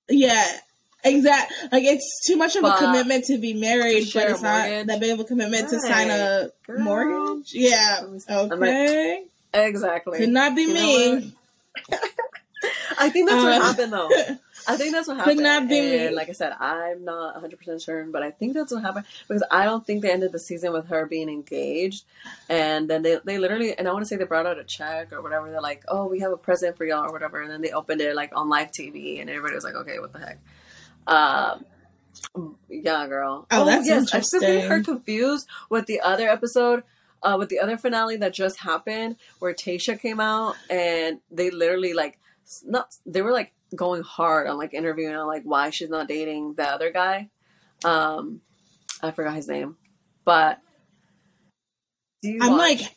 yeah, exactly. Like it's too much of a commitment to be married, but it's not that big of a commitment to sign a mortgage. Yeah, okay, like, exactly. Could not be me. I think that's what happened, though. I think that's what happened. Could not be me. Like I said, I'm not 100% sure, but I think that's what happened, because I don't think they ended the season with her being engaged. And then they literally, and I want to say they brought out a check or whatever. They're like, oh, we have a present for y'all or whatever. And then they opened it like on live TV, and everybody was like, okay, what the heck? Yeah, girl. Oh, that's interesting. I still get her confused with the other episode. With the other finale that just happened, where Tayshia came out and they literally they were like going hard on like interviewing on like why she's not dating the other guy. I forgot his name, but I've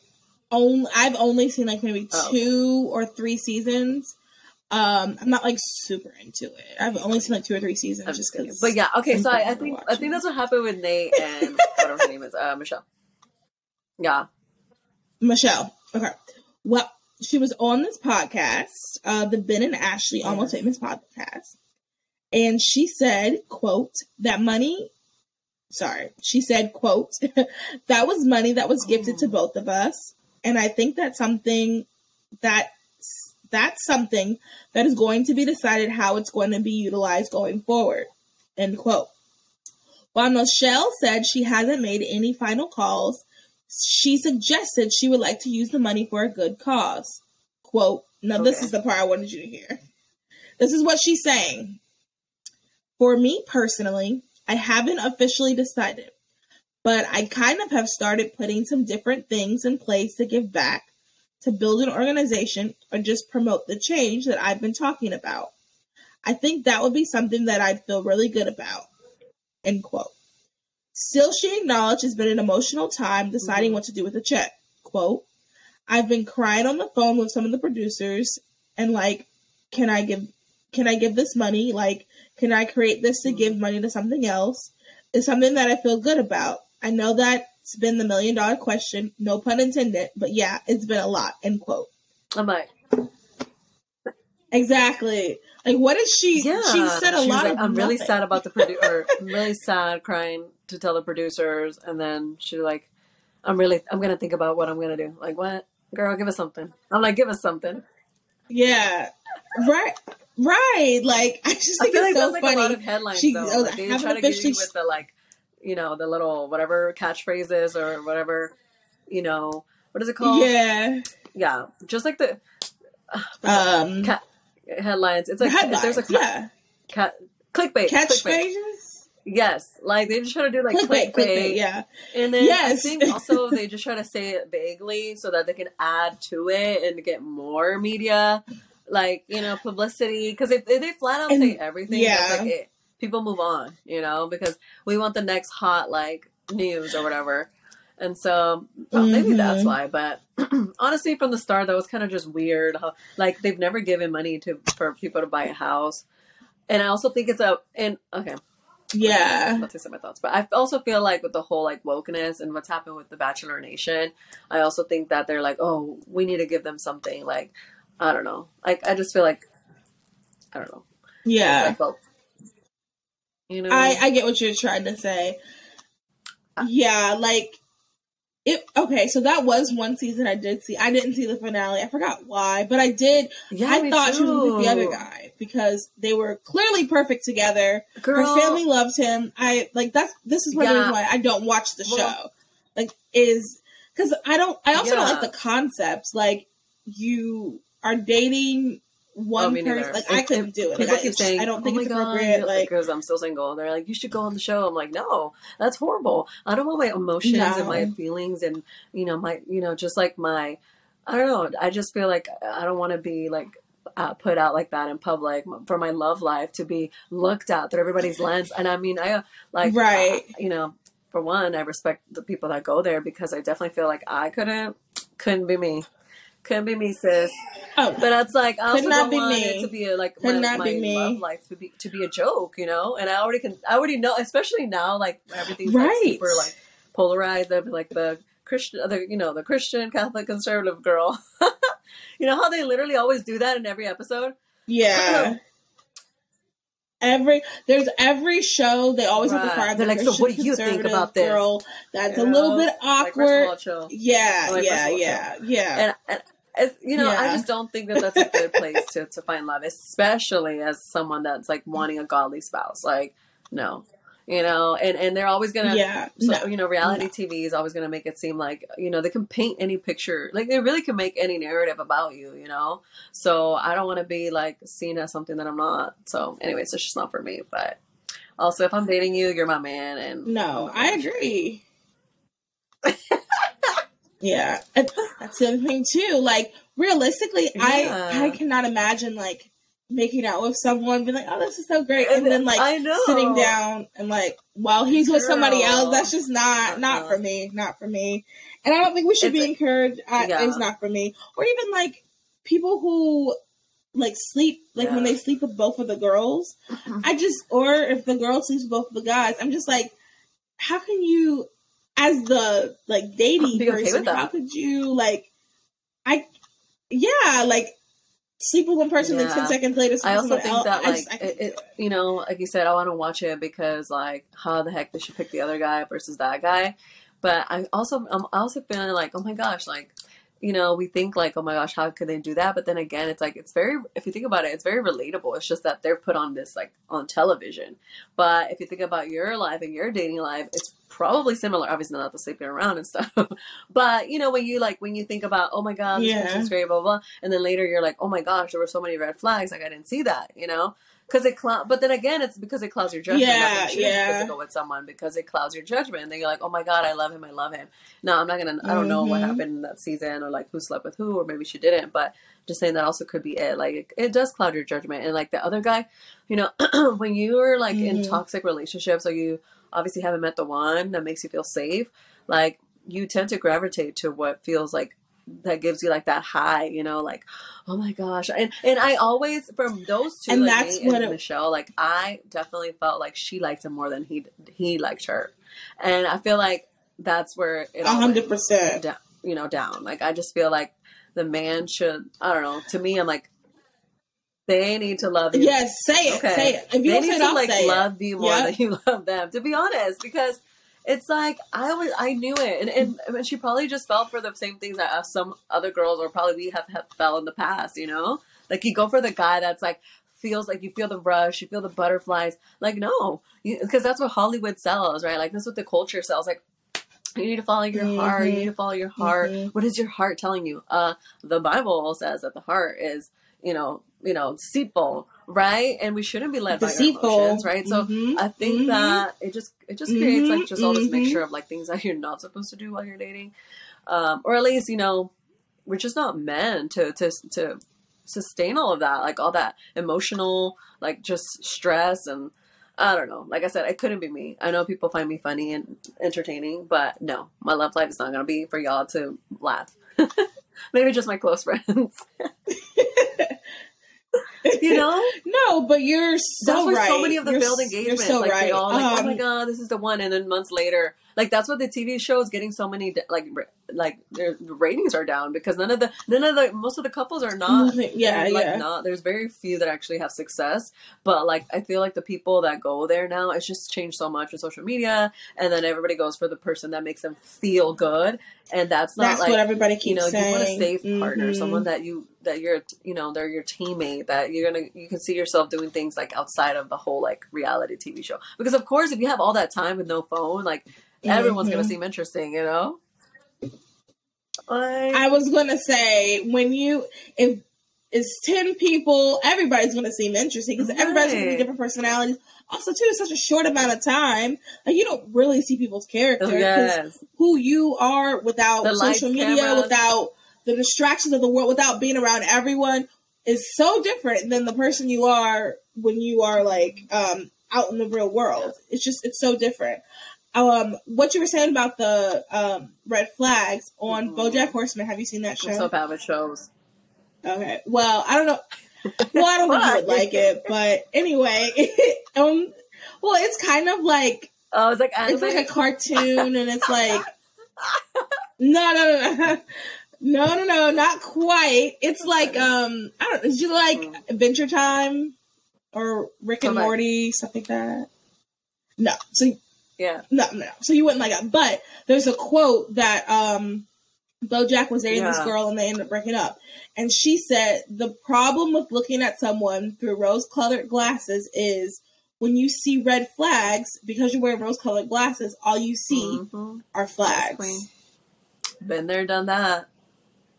only seen like maybe 2 or 3 seasons. I'm not like super into it. I've only seen like 2 or 3 seasons just because. But yeah, okay. So I think that's what happened with Nate and whatever her name is, Michelle. Yeah, Michelle. Okay, well. She was on this podcast, the Ben and Ashley Almost Famous podcast, and she said, quote, she said, quote, that was money that was gifted to both of us, and I think that's something that is going to be decided how it's going to be utilized going forward, end quote. While Michelle said she hasn't made any final calls, she suggested she would like to use the money for a good cause. Quote, now this is the part I wanted you to hear. This is what she's saying. For me personally, I haven't officially decided, but I kind of have started putting some different things in place to give back, to build an organization, or just promote the change that I've been talking about. I think that would be something that I'd feel really good about. End quote. Still, she acknowledged it's been an emotional time deciding what to do with the check. Quote, I've been crying on the phone with some of the producers and like, can I give this money? Like, can I create this to give money to something else? It's something that I feel good about. I know that's been the $1 million question, no pun intended, but yeah, it's been a lot, end quote. I'm like, exactly. Like, what is she? Yeah, she said a lot of I'm really sad about the producer. I'm really sad, crying to tell the producers, and then she's like, I'm gonna think about what I'm gonna do. Like, what, girl? Give us something. I'm like, give us something. Yeah, right. Like, I just think it's so like funny. A lot of headlines, though. Like, they try to get you with the like, you know, the little whatever catchphrases or whatever, you know, what is it called? Yeah, just like the headlines. It's like headlines, there's a clickbait catchphrases. Yes, like they just try to do like clickbait. Yeah, and then I think also they just try to say it vaguely so that they can add to it and get more media, like, you know, publicity. Because if they flat out say everything, that's like it. People move on, you know, because we want the next hot like news or whatever. And so maybe that's why. But honestly, from the start, that was kind of just weird. How, like, they've never given money for people to buy a house. And I also think it's okay. Yeah. Let's say my thoughts. But I also feel like with the whole like wokeness and what's happened with the Bachelor Nation, I also think that they're like, oh, we need to give them something. Like, I don't know. Like, I just feel like, I don't know. Yeah. You know? I get what you're trying to say. Yeah, like, okay, so that was one season I did see. I didn't see the finale. I forgot why, but I did. Yeah, I thought she was going to pick the other guy because they were clearly perfect together. Girl. Her family loved him. This is one reason why I don't watch the show. Like, is because I also don't like the concepts. Like, you are dating one person. Like, I couldn't do it. People keep saying, I don't think it's appropriate. Like, because I'm still single. They're like, you should go on the show. I'm like, no, that's horrible. I don't want my emotions and my feelings and, just like I don't know. I just feel like I don't want to be like put out like that in public for my love life to be looked at through everybody's lens. And I mean, I like, for one, I respect the people that go there because I definitely feel like I couldn't be me. Couldn't be me, sis. Oh, but it's like I also don't want it to be my love life to be a joke, And I already know, especially now, like everything's like super like polarized. I'd be like the Christian, the Christian Catholic conservative girl. You know how they literally always do that in every episode? Yeah. Every show they always have to find. They're like, so what do you think about this girl? That's a little bit awkward. Like, Yeah. And I just don't think that that's a good place to find love, especially as someone that's like wanting a godly spouse. Like, no, and they're always gonna, reality TV is always gonna make it seem like, they can paint any picture, like they really can make any narrative about you, So I don't want to be like seen as something that I'm not. So anyways, it's just not for me. But also, if I'm dating you, you're my man. And no, I agree. Yeah, and that's the other thing too. Like, realistically, I cannot imagine like making out with someone, being like, "Oh, this is so great," and then like sitting down and like while he's with somebody else. That's just not for me. Not for me. And I don't think we should be encouraged. It's not for me. Or even like people who like sleep, like when they sleep with both of the girls. Or if the girl sleeps with both of the guys, I'm just like, how can you? As the like dating person, how could you sleep with one person and 10 seconds later? I also think that like you said, I want to watch it because like how the heck they should pick the other guy versus that guy. But I'm also feeling like, oh my gosh, like we think like, oh my gosh, how could they do that? But then again, it's like, if you think about it, it's very relatable. It's just that they're put on this like on television. But if you think about your life and your dating life, it's probably similar. Obviously not the sleeping around and stuff. But when you think about, oh my God, this person's great, blah, blah, blah. And then later you're like, oh my gosh, there were so many red flags. Like I didn't see that, Because but then again, it's because it clouds your judgment. That's why you shouldn't be physical with someone because it clouds your judgment. And then you're like, oh my God, I love him. No, I'm not going to, I don't know what happened in that season or like who slept with who, or maybe she didn't, but just saying that also could be it. Like it does cloud your judgment. And like the other guy, when you're like in toxic relationships, or you obviously haven't met the one that makes you feel safe, like you tend to gravitate to what feels like that gives you like that high, like, oh my gosh. And I always, from those two, and like that's what Michelle, like I definitely felt like she liked him more than he liked her. And I feel like that's where it 100% down. Like I just feel like the man should, I don't know, to me I'm like, they need to love you. Yes, say it. Okay. Say it. If you they need to like love you more than you love them, to be honest, because it's like I knew it, and she probably just fell for the same things that some other girls or probably we have fell in the past. Like you go for the guy that's like feels like you feel the rush, you feel the butterflies. Like no, because that's what Hollywood sells, right? Like that's what the culture sells. Like you need to follow your heart. You need to follow your heart. What is your heart telling you? The Bible says that the heart is deceitful, right? And we shouldn't be led by our emotions, right? So I think that it just creates like just all this mixture of like things that you're not supposed to do while you're dating, or at least we're just not meant to sustain all of that, like all that emotional like just stress. And I don't know, like I said, it couldn't be me. I know people find me funny and entertaining, but no, my love life is not gonna be for y'all to laugh. Maybe just my close friends. No, No, but you're so that's why right. so many of the failed engagements, so like right. they all like, oh my god, this is the one, and then months later, like that's what the TV show is getting so many like their ratings are down because most of the couples are not not. There's very few that actually have success, but like I feel like the people that go there now, it's just changed so much with social media, and then everybody goes for the person that makes them feel good, and that's like what everybody keeps saying. You want a safe partner, someone that you're they're your teammate, that you can see yourself doing things like outside of the whole like reality TV show, because of course if you have all that time with no phone, like everyone's gonna seem interesting, I was gonna say, if it's 10 people, everybody's gonna seem interesting because everybody's gonna be different personalities. Also, too, it's such a short amount of time. Like, you don't really see people's character because who you are without social media, cameras, without the distractions of the world, without being around everyone is so different than the person you are when you are like out in the real world. It's so different. What you were saying about the red flags on BoJack Horseman, have you seen that show? I'm so bad with shows. Okay. Well, I don't know. Well, I don't think you would like it, but anyway, well, it's kind of like it's like a cartoon, and it's like no, not quite. It's like I don't know. Did you like Adventure Time or Rick and Morty, stuff like that? No. So no. So you wouldn't like it. But there's a quote that BoJack was dating this girl and they ended up breaking up. And she said, the problem with looking at someone through rose-colored glasses is when you see red flags, because you're wearing rose-colored glasses, all you see are flags. Been there, done that.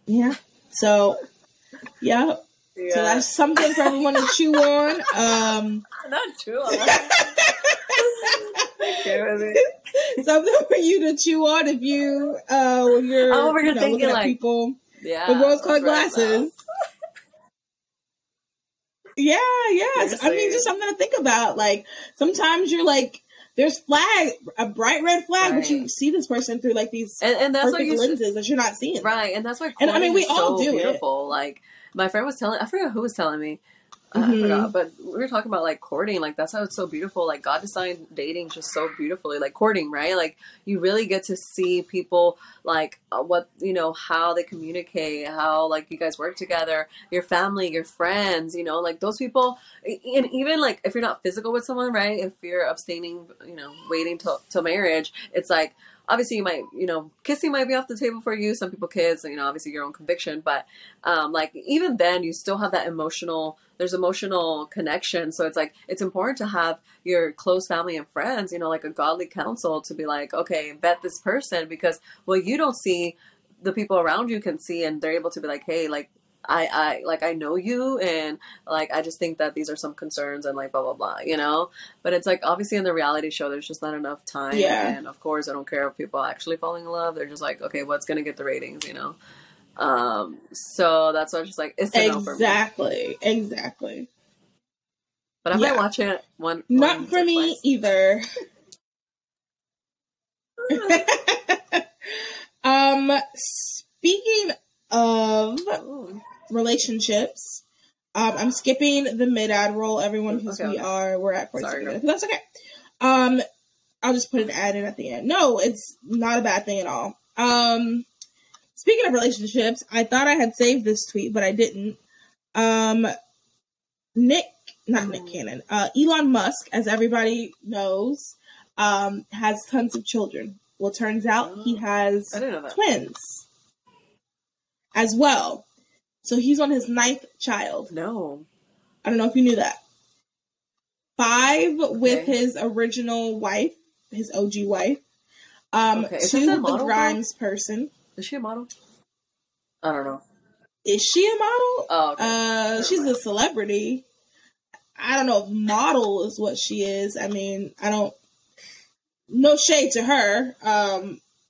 Yeah. So, yeah. So that's something for everyone to chew on. Not chew on. Something for you to chew on if you when you're looking at people with rose-colored glasses. Yes. Seriously. I mean, just something to think about. Like sometimes you're like, there's a bright red flag, but you see this person through like these and that's perfect lenses that you're not seeing. Right, and that's why. And I mean, we all do beautiful. It. Like my friend was telling, I forgot who was telling me. I forgot, but we were talking about like courting, like that's how it's so beautiful. Like God designed dating just so beautifully, like courting, right? Like you really get to see people, like what, how they communicate, how like you guys work together, your family, your friends, like those people. And even like if you're not physical with someone, right? If you're abstaining, waiting till marriage, it's like, obviously you might, kissing might be off the table for you. Some people kiss, obviously your own conviction, but like even then you still have that there's emotional connection. So it's like, it's important to have your close family and friends, like a godly counsel to be like, okay, vet this person, because what you don't see, the people around you can see, and they're able to be like, hey, like, I know you, and like I just think that these are some concerns, and like blah blah blah, But it's like obviously in the reality show there's just not enough time, and of course I don't care if people actually falling in love. They're just like, okay, what's gonna get the ratings, So that's why I'm just like, it's a no for me. Exactly. But I might watch it one. Not for me twice. either. Speaking of relationships, I'm skipping the mid-ad roll, everyone, because we're at 46 minutes. But that's okay. I'll just put an ad in at the end. No, it's not a bad thing at all. Speaking of relationships, I thought I had saved this tweet, but I didn't. Nick Cannon, Elon Musk, as everybody knows, has tons of children. Well, turns out he has twins as well. So he's on his 9th child. No. I don't know if you knew that. 5 with his original wife, his OG wife. 2 with the Grimes person. Is she a model? I don't know. Is she a model? Oh, okay. She's a celebrity. I don't know if model is what she is. I mean, no shade to her.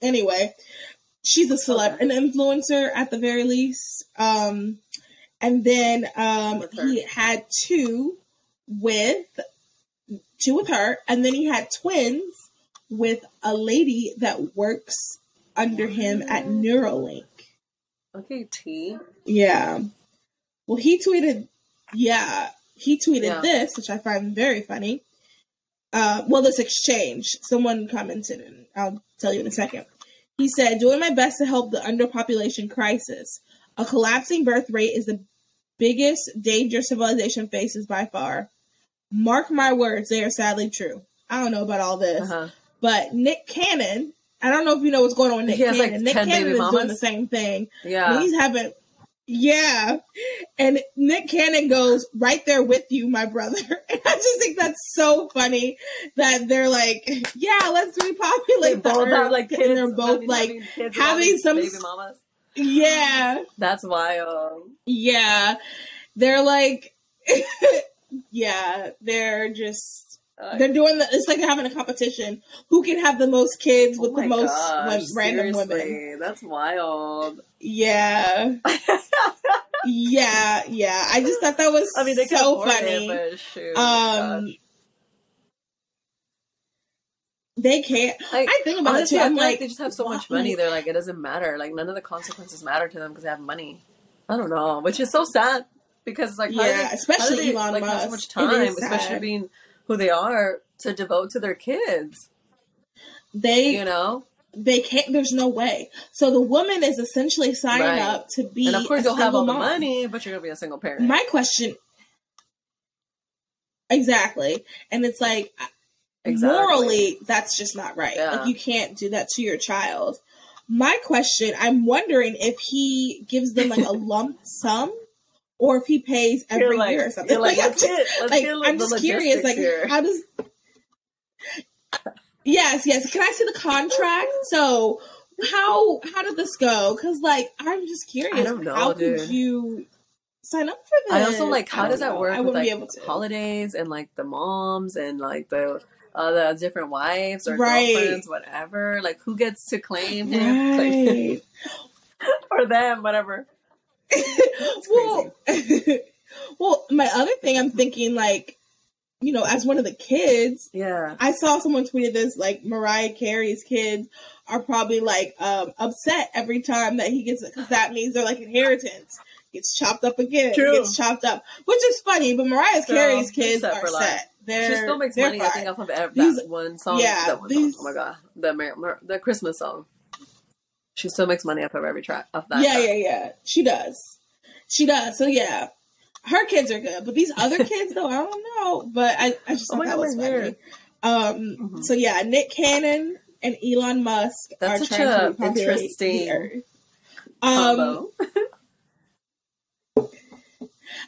Anyway, she's a an influencer at the very least. And then he had 2 with her, and then he had twins with a lady that works under him at Neuralink. Okay, T. Yeah. Well, he tweeted, he tweeted this, which I find very funny. This exchange. Someone commented, and I'll tell you in a second. He said, doing my best to help the underpopulation crisis. A collapsing birth rate is the biggest danger civilization faces by far. Mark my words, they are sadly true. I don't know about all this, but Nick Cannon, I don't know if you know what's going on with Nick Cannon. Like Nick Cannon is doing the same thing. Yeah. He's having... Yeah. And Nick Cannon goes, right there with you, my brother. And I just think that's so funny that they're like, yeah, let's repopulate the earth. Have, like, kids, and they're both having some baby mamas. Yeah. That's wild. Yeah. They're like, yeah, they're just, they're doing it's like they're having a competition. Who can have the most kids with the most random women? That's wild. Yeah. yeah. I just thought that was so funny. It, shoot, they can't. I think about honestly, it too. I'm like, they just have so much money. They're like, it doesn't matter. Like, none of the consequences matter to them because they have money. I don't know, which is so sad because like, especially Elon Musk. Have so much time, especially being who they are, to devote to their kids. They can't. There's no way. So the woman is essentially signing up to be, and of course you'll have all the money, but you're gonna be a single parent. My question, exactly, and it's like morally, that's just not right. Yeah. Like you can't do that to your child. My question, I'm wondering if he gives them like a lump sum. Or if he pays every year or something. Like, I'm just curious. Like, how does... Yes. Can I see the contract? So, how did this go? Because, like, I'm just curious. I don't know, how could you sign up for this? I also, like, how does that work with, like, holidays and, like, the moms and, like, the different wives or girlfriends, whatever? Like, who gets to claim him? Right. Or them, whatever. Well, my other thing I'm thinking, like, you know, as one of the kids, I saw someone tweeted this, like, Mariah Carey's kids are probably, like, upset every time that he gets it, because that means they're, like, inheritance. Gets chopped up again. True. Gets chopped up. Which is funny, but Mariah Carey's kids are set. She still makes money, I think, off of that one song. Yeah. That one song. Oh, my God. The Christmas song. She still makes money off of every track. Off that track. Yeah. She does. So, yeah. Her kids are good. But these other kids, though, I don't know. But I just thought that was funny. So, yeah, Nick Cannon and Elon Musk are trying to repopulate the Earth. Combo.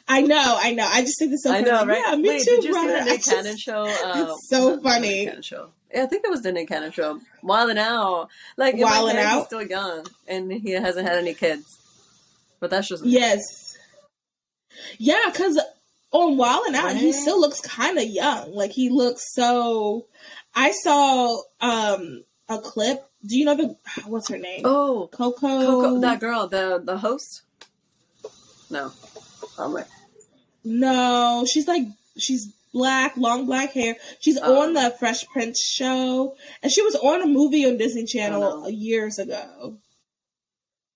I know. I just think this so funny. I know, right? Yeah, me too, did you see the Nick Cannon show? It's so funny. Yeah, I think it was the Nick Cannon show. Wildin' Out. Like, Wildin' Out? He's still young, and he hasn't had any kids. But that's just... Yes. Yeah, because on Wildin' Out, he still looks kind of young. Like, he looks so... I saw a clip. Do you know what's her name? Oh. Coco. That girl, the host? No. I'm like... No, she's black, long black hair. She's on the Fresh Prince show. And she was on a movie on Disney Channel years ago.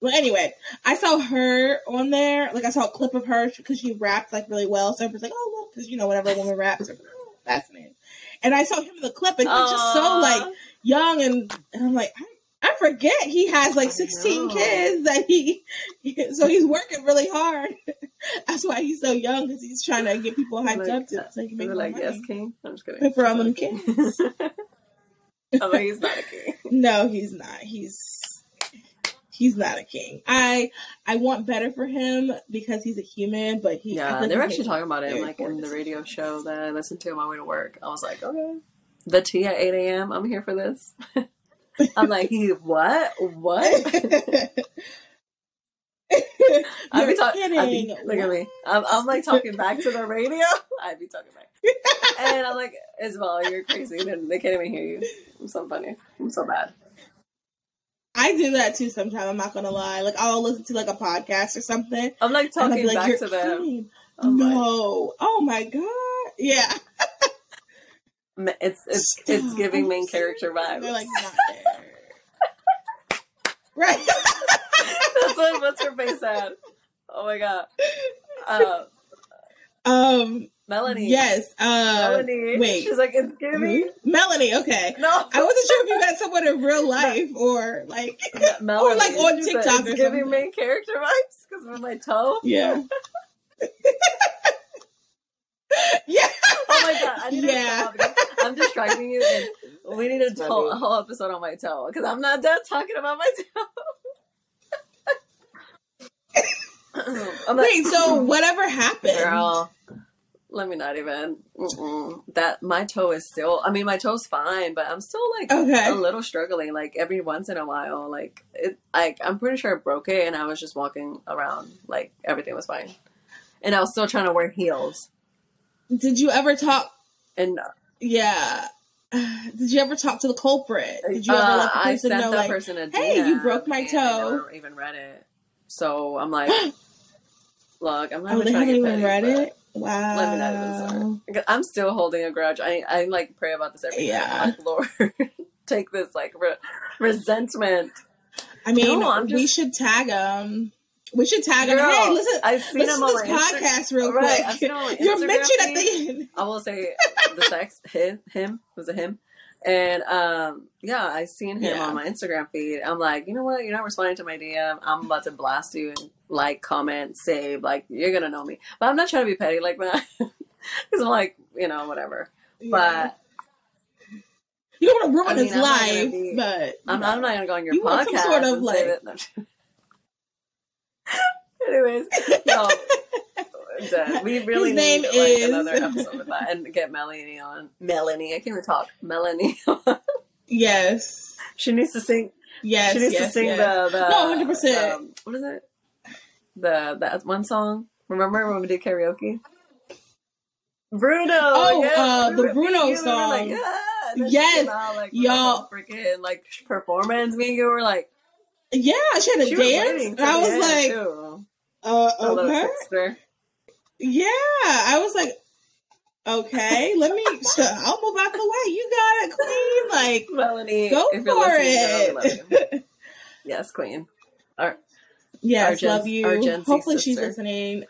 Well, anyway, I saw her on there. Like, I saw a clip of her because she rapped, like, really well. So I was like, oh, well, because, you know, whenever a woman raps, I'm like, oh, fascinating. And I saw him in the clip, and he's just so, like, young. And I'm like, I forget he has, like, 16 kids that so he's working really hard. That's why he's so young, because he's trying to get people hyped up so he can make more money. Yes, king. I'm just kidding. For all them kids. I'm like, he's not a king. No, he's not. He's not a king. I want better for him because he's a human, but they were actually talking about it like in the radio show that I listened to on my way to work. I was like, okay, the tea at 8 a.m. I'm here for this. I'm like, what? I'd be talking. Look at me. I'm like talking back to the radio. I'd be talking back, and I'm like, Isabel, you're crazy. They can't even hear you. I'm so funny. I'm so bad. I do that too sometimes, I'm not gonna lie. Like, I'll listen to like a podcast or something. I'm like talking back to them. No. Oh my God. Yeah. It's giving main character vibes. They're like not there. Right. What's her face at? Oh my God. Melanie. Yes. Melanie. Wait. She's like, it's giving. Melanie, okay. No. I wasn't sure if you got someone in real life or like Melanie. or like on TikTok or something. It's giving main character vibes because of my toe. Yeah. Yeah. Oh my god. I need to stop. I'm distracting you and we need a whole episode on my toe because I'm not done talking about my toe. Wait, so whatever happened? Girl, let me not even. That my toe is still. I mean, my toe's fine, but I'm still like a little struggling. Like every once in a while, like it. Like I'm pretty sure I broke it, and I was just walking around like everything was fine, and I was still trying to wear heels. Did you ever talk? And yeah. Did you ever talk to the culprit? Did you ever let the person know, like, person a DM, hey, you broke my toe? I never even read it. So I'm like, look, I'm not they trying haven't to even read it? Wow. Let me not even start. I'm still holding a grudge. I like pray about this every day. I'm like, Lord, take this like resentment. I mean, we should tag him. We should tag him. Hey, listen, I've seen him on this podcast real quick. I've seen him on my You're Instagram mentioned feed. at the end. I will say the sex him was it him, and I seen him on my Instagram feed. I'm like, you know what? You're not responding to my DM. I'm about to blast you and like, comment, save. Like you're gonna know me, but I'm not trying to be petty like that because I'm like, whatever. Yeah. But you don't want to ruin his life. But I'm not gonna go on your podcast. Want some sort of like. Anyways, no, we really need like another episode with that and get Melanie on. Melanie, I can't even talk. Melanie. Yes, she needs to sing. Yes, she needs to sing the 100%. What is it? That one song. Remember when we did karaoke? Bruno. Oh, the Bruno song. Like, yes, like, y'all freaking like performance. Me and you were like. Yeah, she had a dance. And I was like, okay. Yeah, I was like, okay, I'll move out the way. You got it, queen. Like, Melanie, go for it. Girl, yes, queen. Yes, love you. Our Gen Z hopefully sister. She's listening.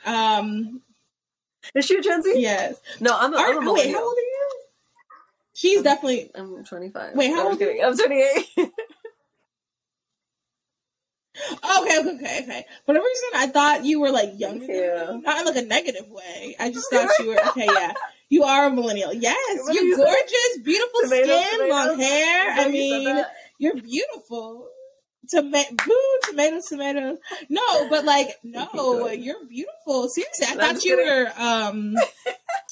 Is she a Gen Z? Yes. No, I'm a millennial. Wait, how old are you? She's definitely. I'm 25. Wait, how old are you? I'm 28. Okay. For the reason I thought you were like younger, not in like a negative way. I just thought you were okay. Yeah, you are a millennial. Yes, you're gorgeous, beautiful skin, long hair. I mean, you're beautiful. Tomatoes. No, but like, no, you're beautiful. Seriously, I thought you were.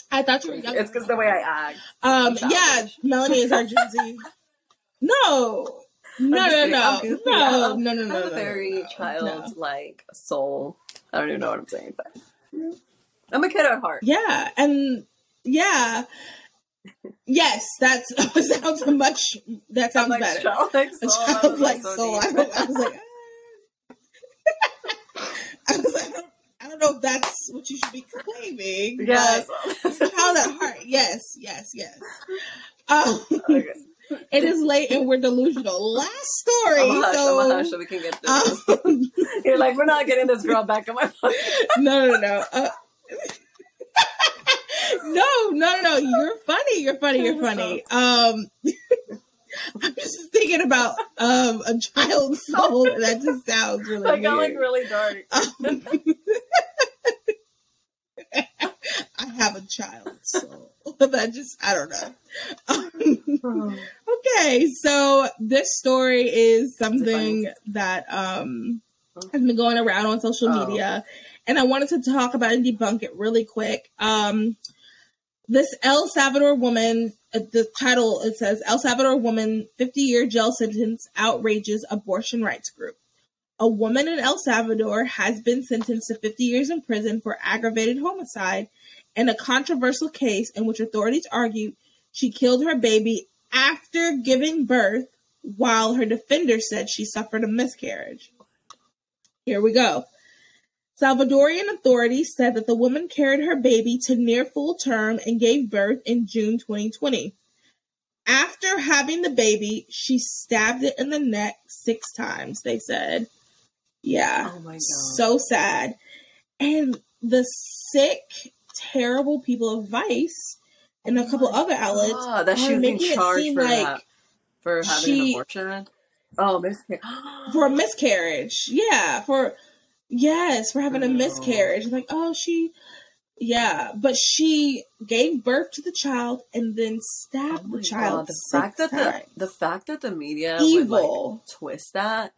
I thought you were younger. It's because the way I act. Yeah, Melanie is our Gen Z. No. No. I'm a very childlike soul. I don't even know what I'm saying, but I'm a kid at heart. Yeah, and yeah, yes, that sounds much. That sounds like better. Childlike soul. I was like, I don't know if that's what you should be claiming. Yes, child at heart. Yes. Okay. It is late and we're delusional. Last story. I'm a hush so we can get through this. You're like, we're not getting this girl back in my pocket. No. No. You're funny. I'm just thinking about a child's soul. That just sounds really weird. I got like really dark. I have a child's soul. I don't know. Okay, so this story is something that has been going around on social media, and I wanted to talk about and debunk it really quick. This El Salvador woman, the title, it says, El Salvador woman, 50-year jail sentence outrages abortion rights group. A woman in El Salvador has been sentenced to 50 years in prison for aggravated homicide in a controversial case in which authorities argue she killed her baby after giving birth, while her defender said she suffered a miscarriage. Here we go. Salvadorian authorities said that the woman carried her baby to near full term and gave birth in June 2020. After having the baby, she stabbed it in the neck 6 times, they said. Yeah. Oh my God. So sad. And the sick terrible people of Vice and a couple other outlets that she's being charged for having an abortion. Oh, miscarriage. For a miscarriage. Yeah. For having a miscarriage. Like, but she gave birth to the child and then stabbed the child. The fact that the media evil would, twist that,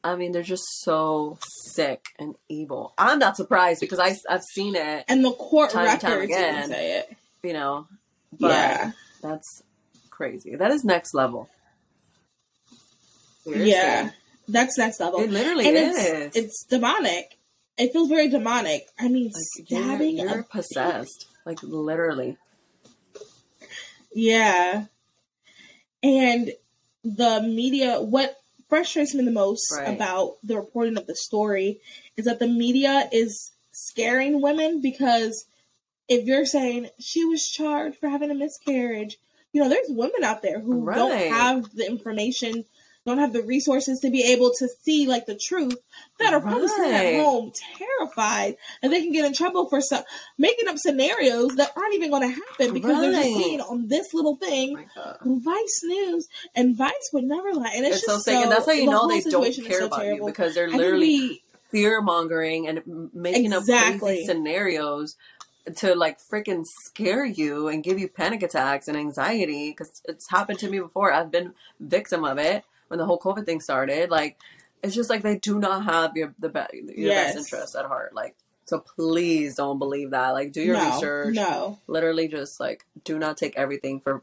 I mean, they're just so sick and evil. I'm not surprised because I've seen it, and the court records even say it. But that's crazy. That is next level. Seriously. Yeah, that's next level. It literally is. It's demonic. It feels very demonic. I mean, stabbing. You're possessed. Like, literally. Yeah. And the media, what frustrates me the most about the reporting of the story is that the media is scaring women, because if you're saying she was charged for having a miscarriage, there's women out there who don't have the information, don't have the resources to be able to see the truth, that are probably sitting at home terrified, and they can get in trouble for making up scenarios that aren't even going to happen because they're just seeing on this little thing on Vice News, and Vice would never lie. And it's just sick, and that's how you know they don't care about you, because they're literally fear mongering and making up crazy scenarios to freaking scare you and give you panic attacks and anxiety, because it's happened to me before. I've been victim of it. When the whole COVID thing started, it's just they do not have your best interest at heart. So please don't believe that. Do your research. No. Literally just do not take everything for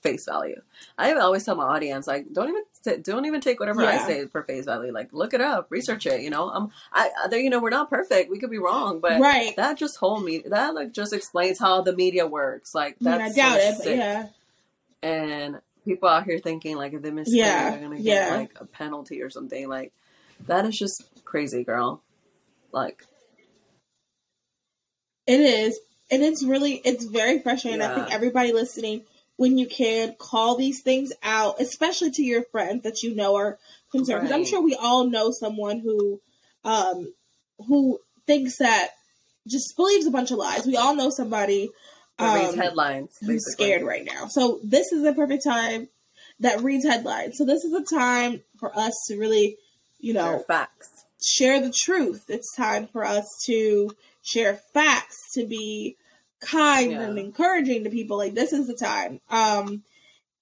face value. I always tell my audience, don't even take whatever I say for face value. Look it up, research it. We're not perfect. We could be wrong, but that just just explains how the media works. That's I doubt it, but yeah. And people out here thinking if they miss they're gonna get a penalty or something. That is just crazy, girl. It is, and it's very frustrating. I think everybody listening, when you can, call these things out, especially to your friends that are concerned. Because I'm sure we all know someone who thinks that, just believes a bunch of lies. We all know somebody reads headlines, who's scared right now. So this is the perfect time that reads headlines. So this is a time for us to really, share the truth. It's time for us to share facts, to be kind and encouraging to people. This is the time.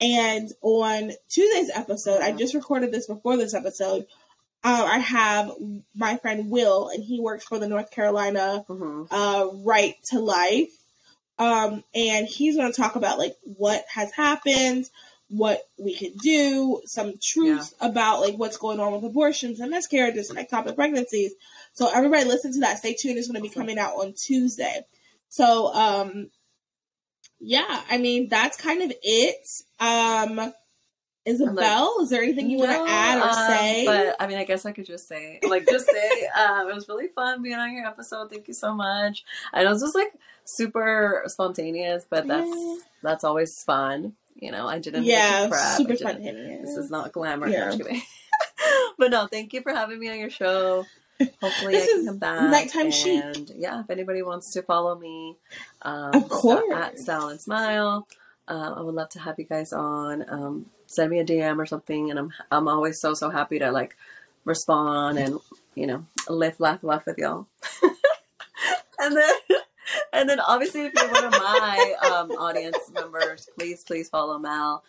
And on Tuesday's episode, I just recorded this before this episode. I have my friend Will, and he works for the North Carolina Right to Life. And he's going to talk about what has happened, what we can do, some truth about what's going on with abortions and miscarriages and ectopic pregnancies. So everybody listen to that. Stay tuned. It's going to be coming out on Tuesday. So, I mean, that's kind of it. Isabel, is there anything you want to add or say? But I mean, I guess I could just say, it was really fun being on your episode. Thank you so much. I know it's just super spontaneous, but that's always fun. I didn't prep. Super spontaneous. This is not glamour. But no, thank you for having me on your show. Hopefully I can come back. Nighttime Chic. And if anybody wants to follow me, of course, at Style and Smile, I would love to have you guys on. Send me a DM or something, and I'm always so happy to respond and laugh with y'all. and then obviously if you're one of my audience members, please follow Mal.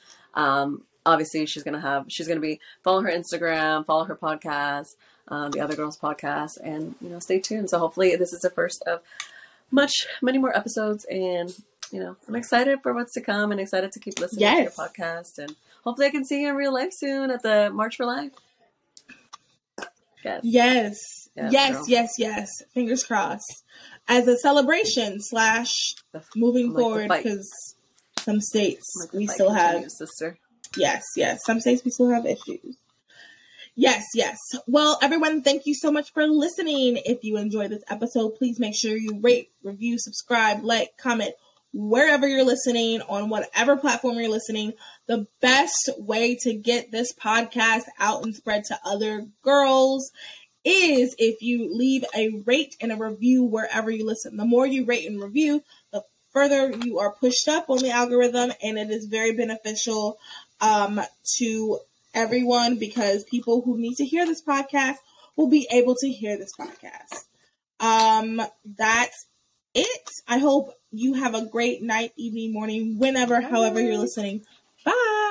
Obviously she's gonna be follow her Instagram, follow her podcast, the Other Girls podcast, and stay tuned. So hopefully this is the first of many more episodes, and I'm excited for what's to come and excited to keep listening to your podcast, and hopefully I can see you in real life soon at the March for Life. Yes. Fingers crossed. As a celebration / moving forward, because some states we still have. Sister. Yes. Some states we still have issues. Yes. Well, everyone, thank you so much for listening. If you enjoyed this episode, please make sure you rate, review, subscribe, comment, wherever you're listening, on whatever platform you're listening. The best way to get this podcast out and spread to other girls is if you leave a rate and a review wherever you listen. The more you rate and review, the further you are pushed up on the algorithm, and it is very beneficial to everyone because people who need to hear this podcast will be able to hear this podcast. That's it. I hope you have a great night, evening, morning, whenever, however you're listening. Bye.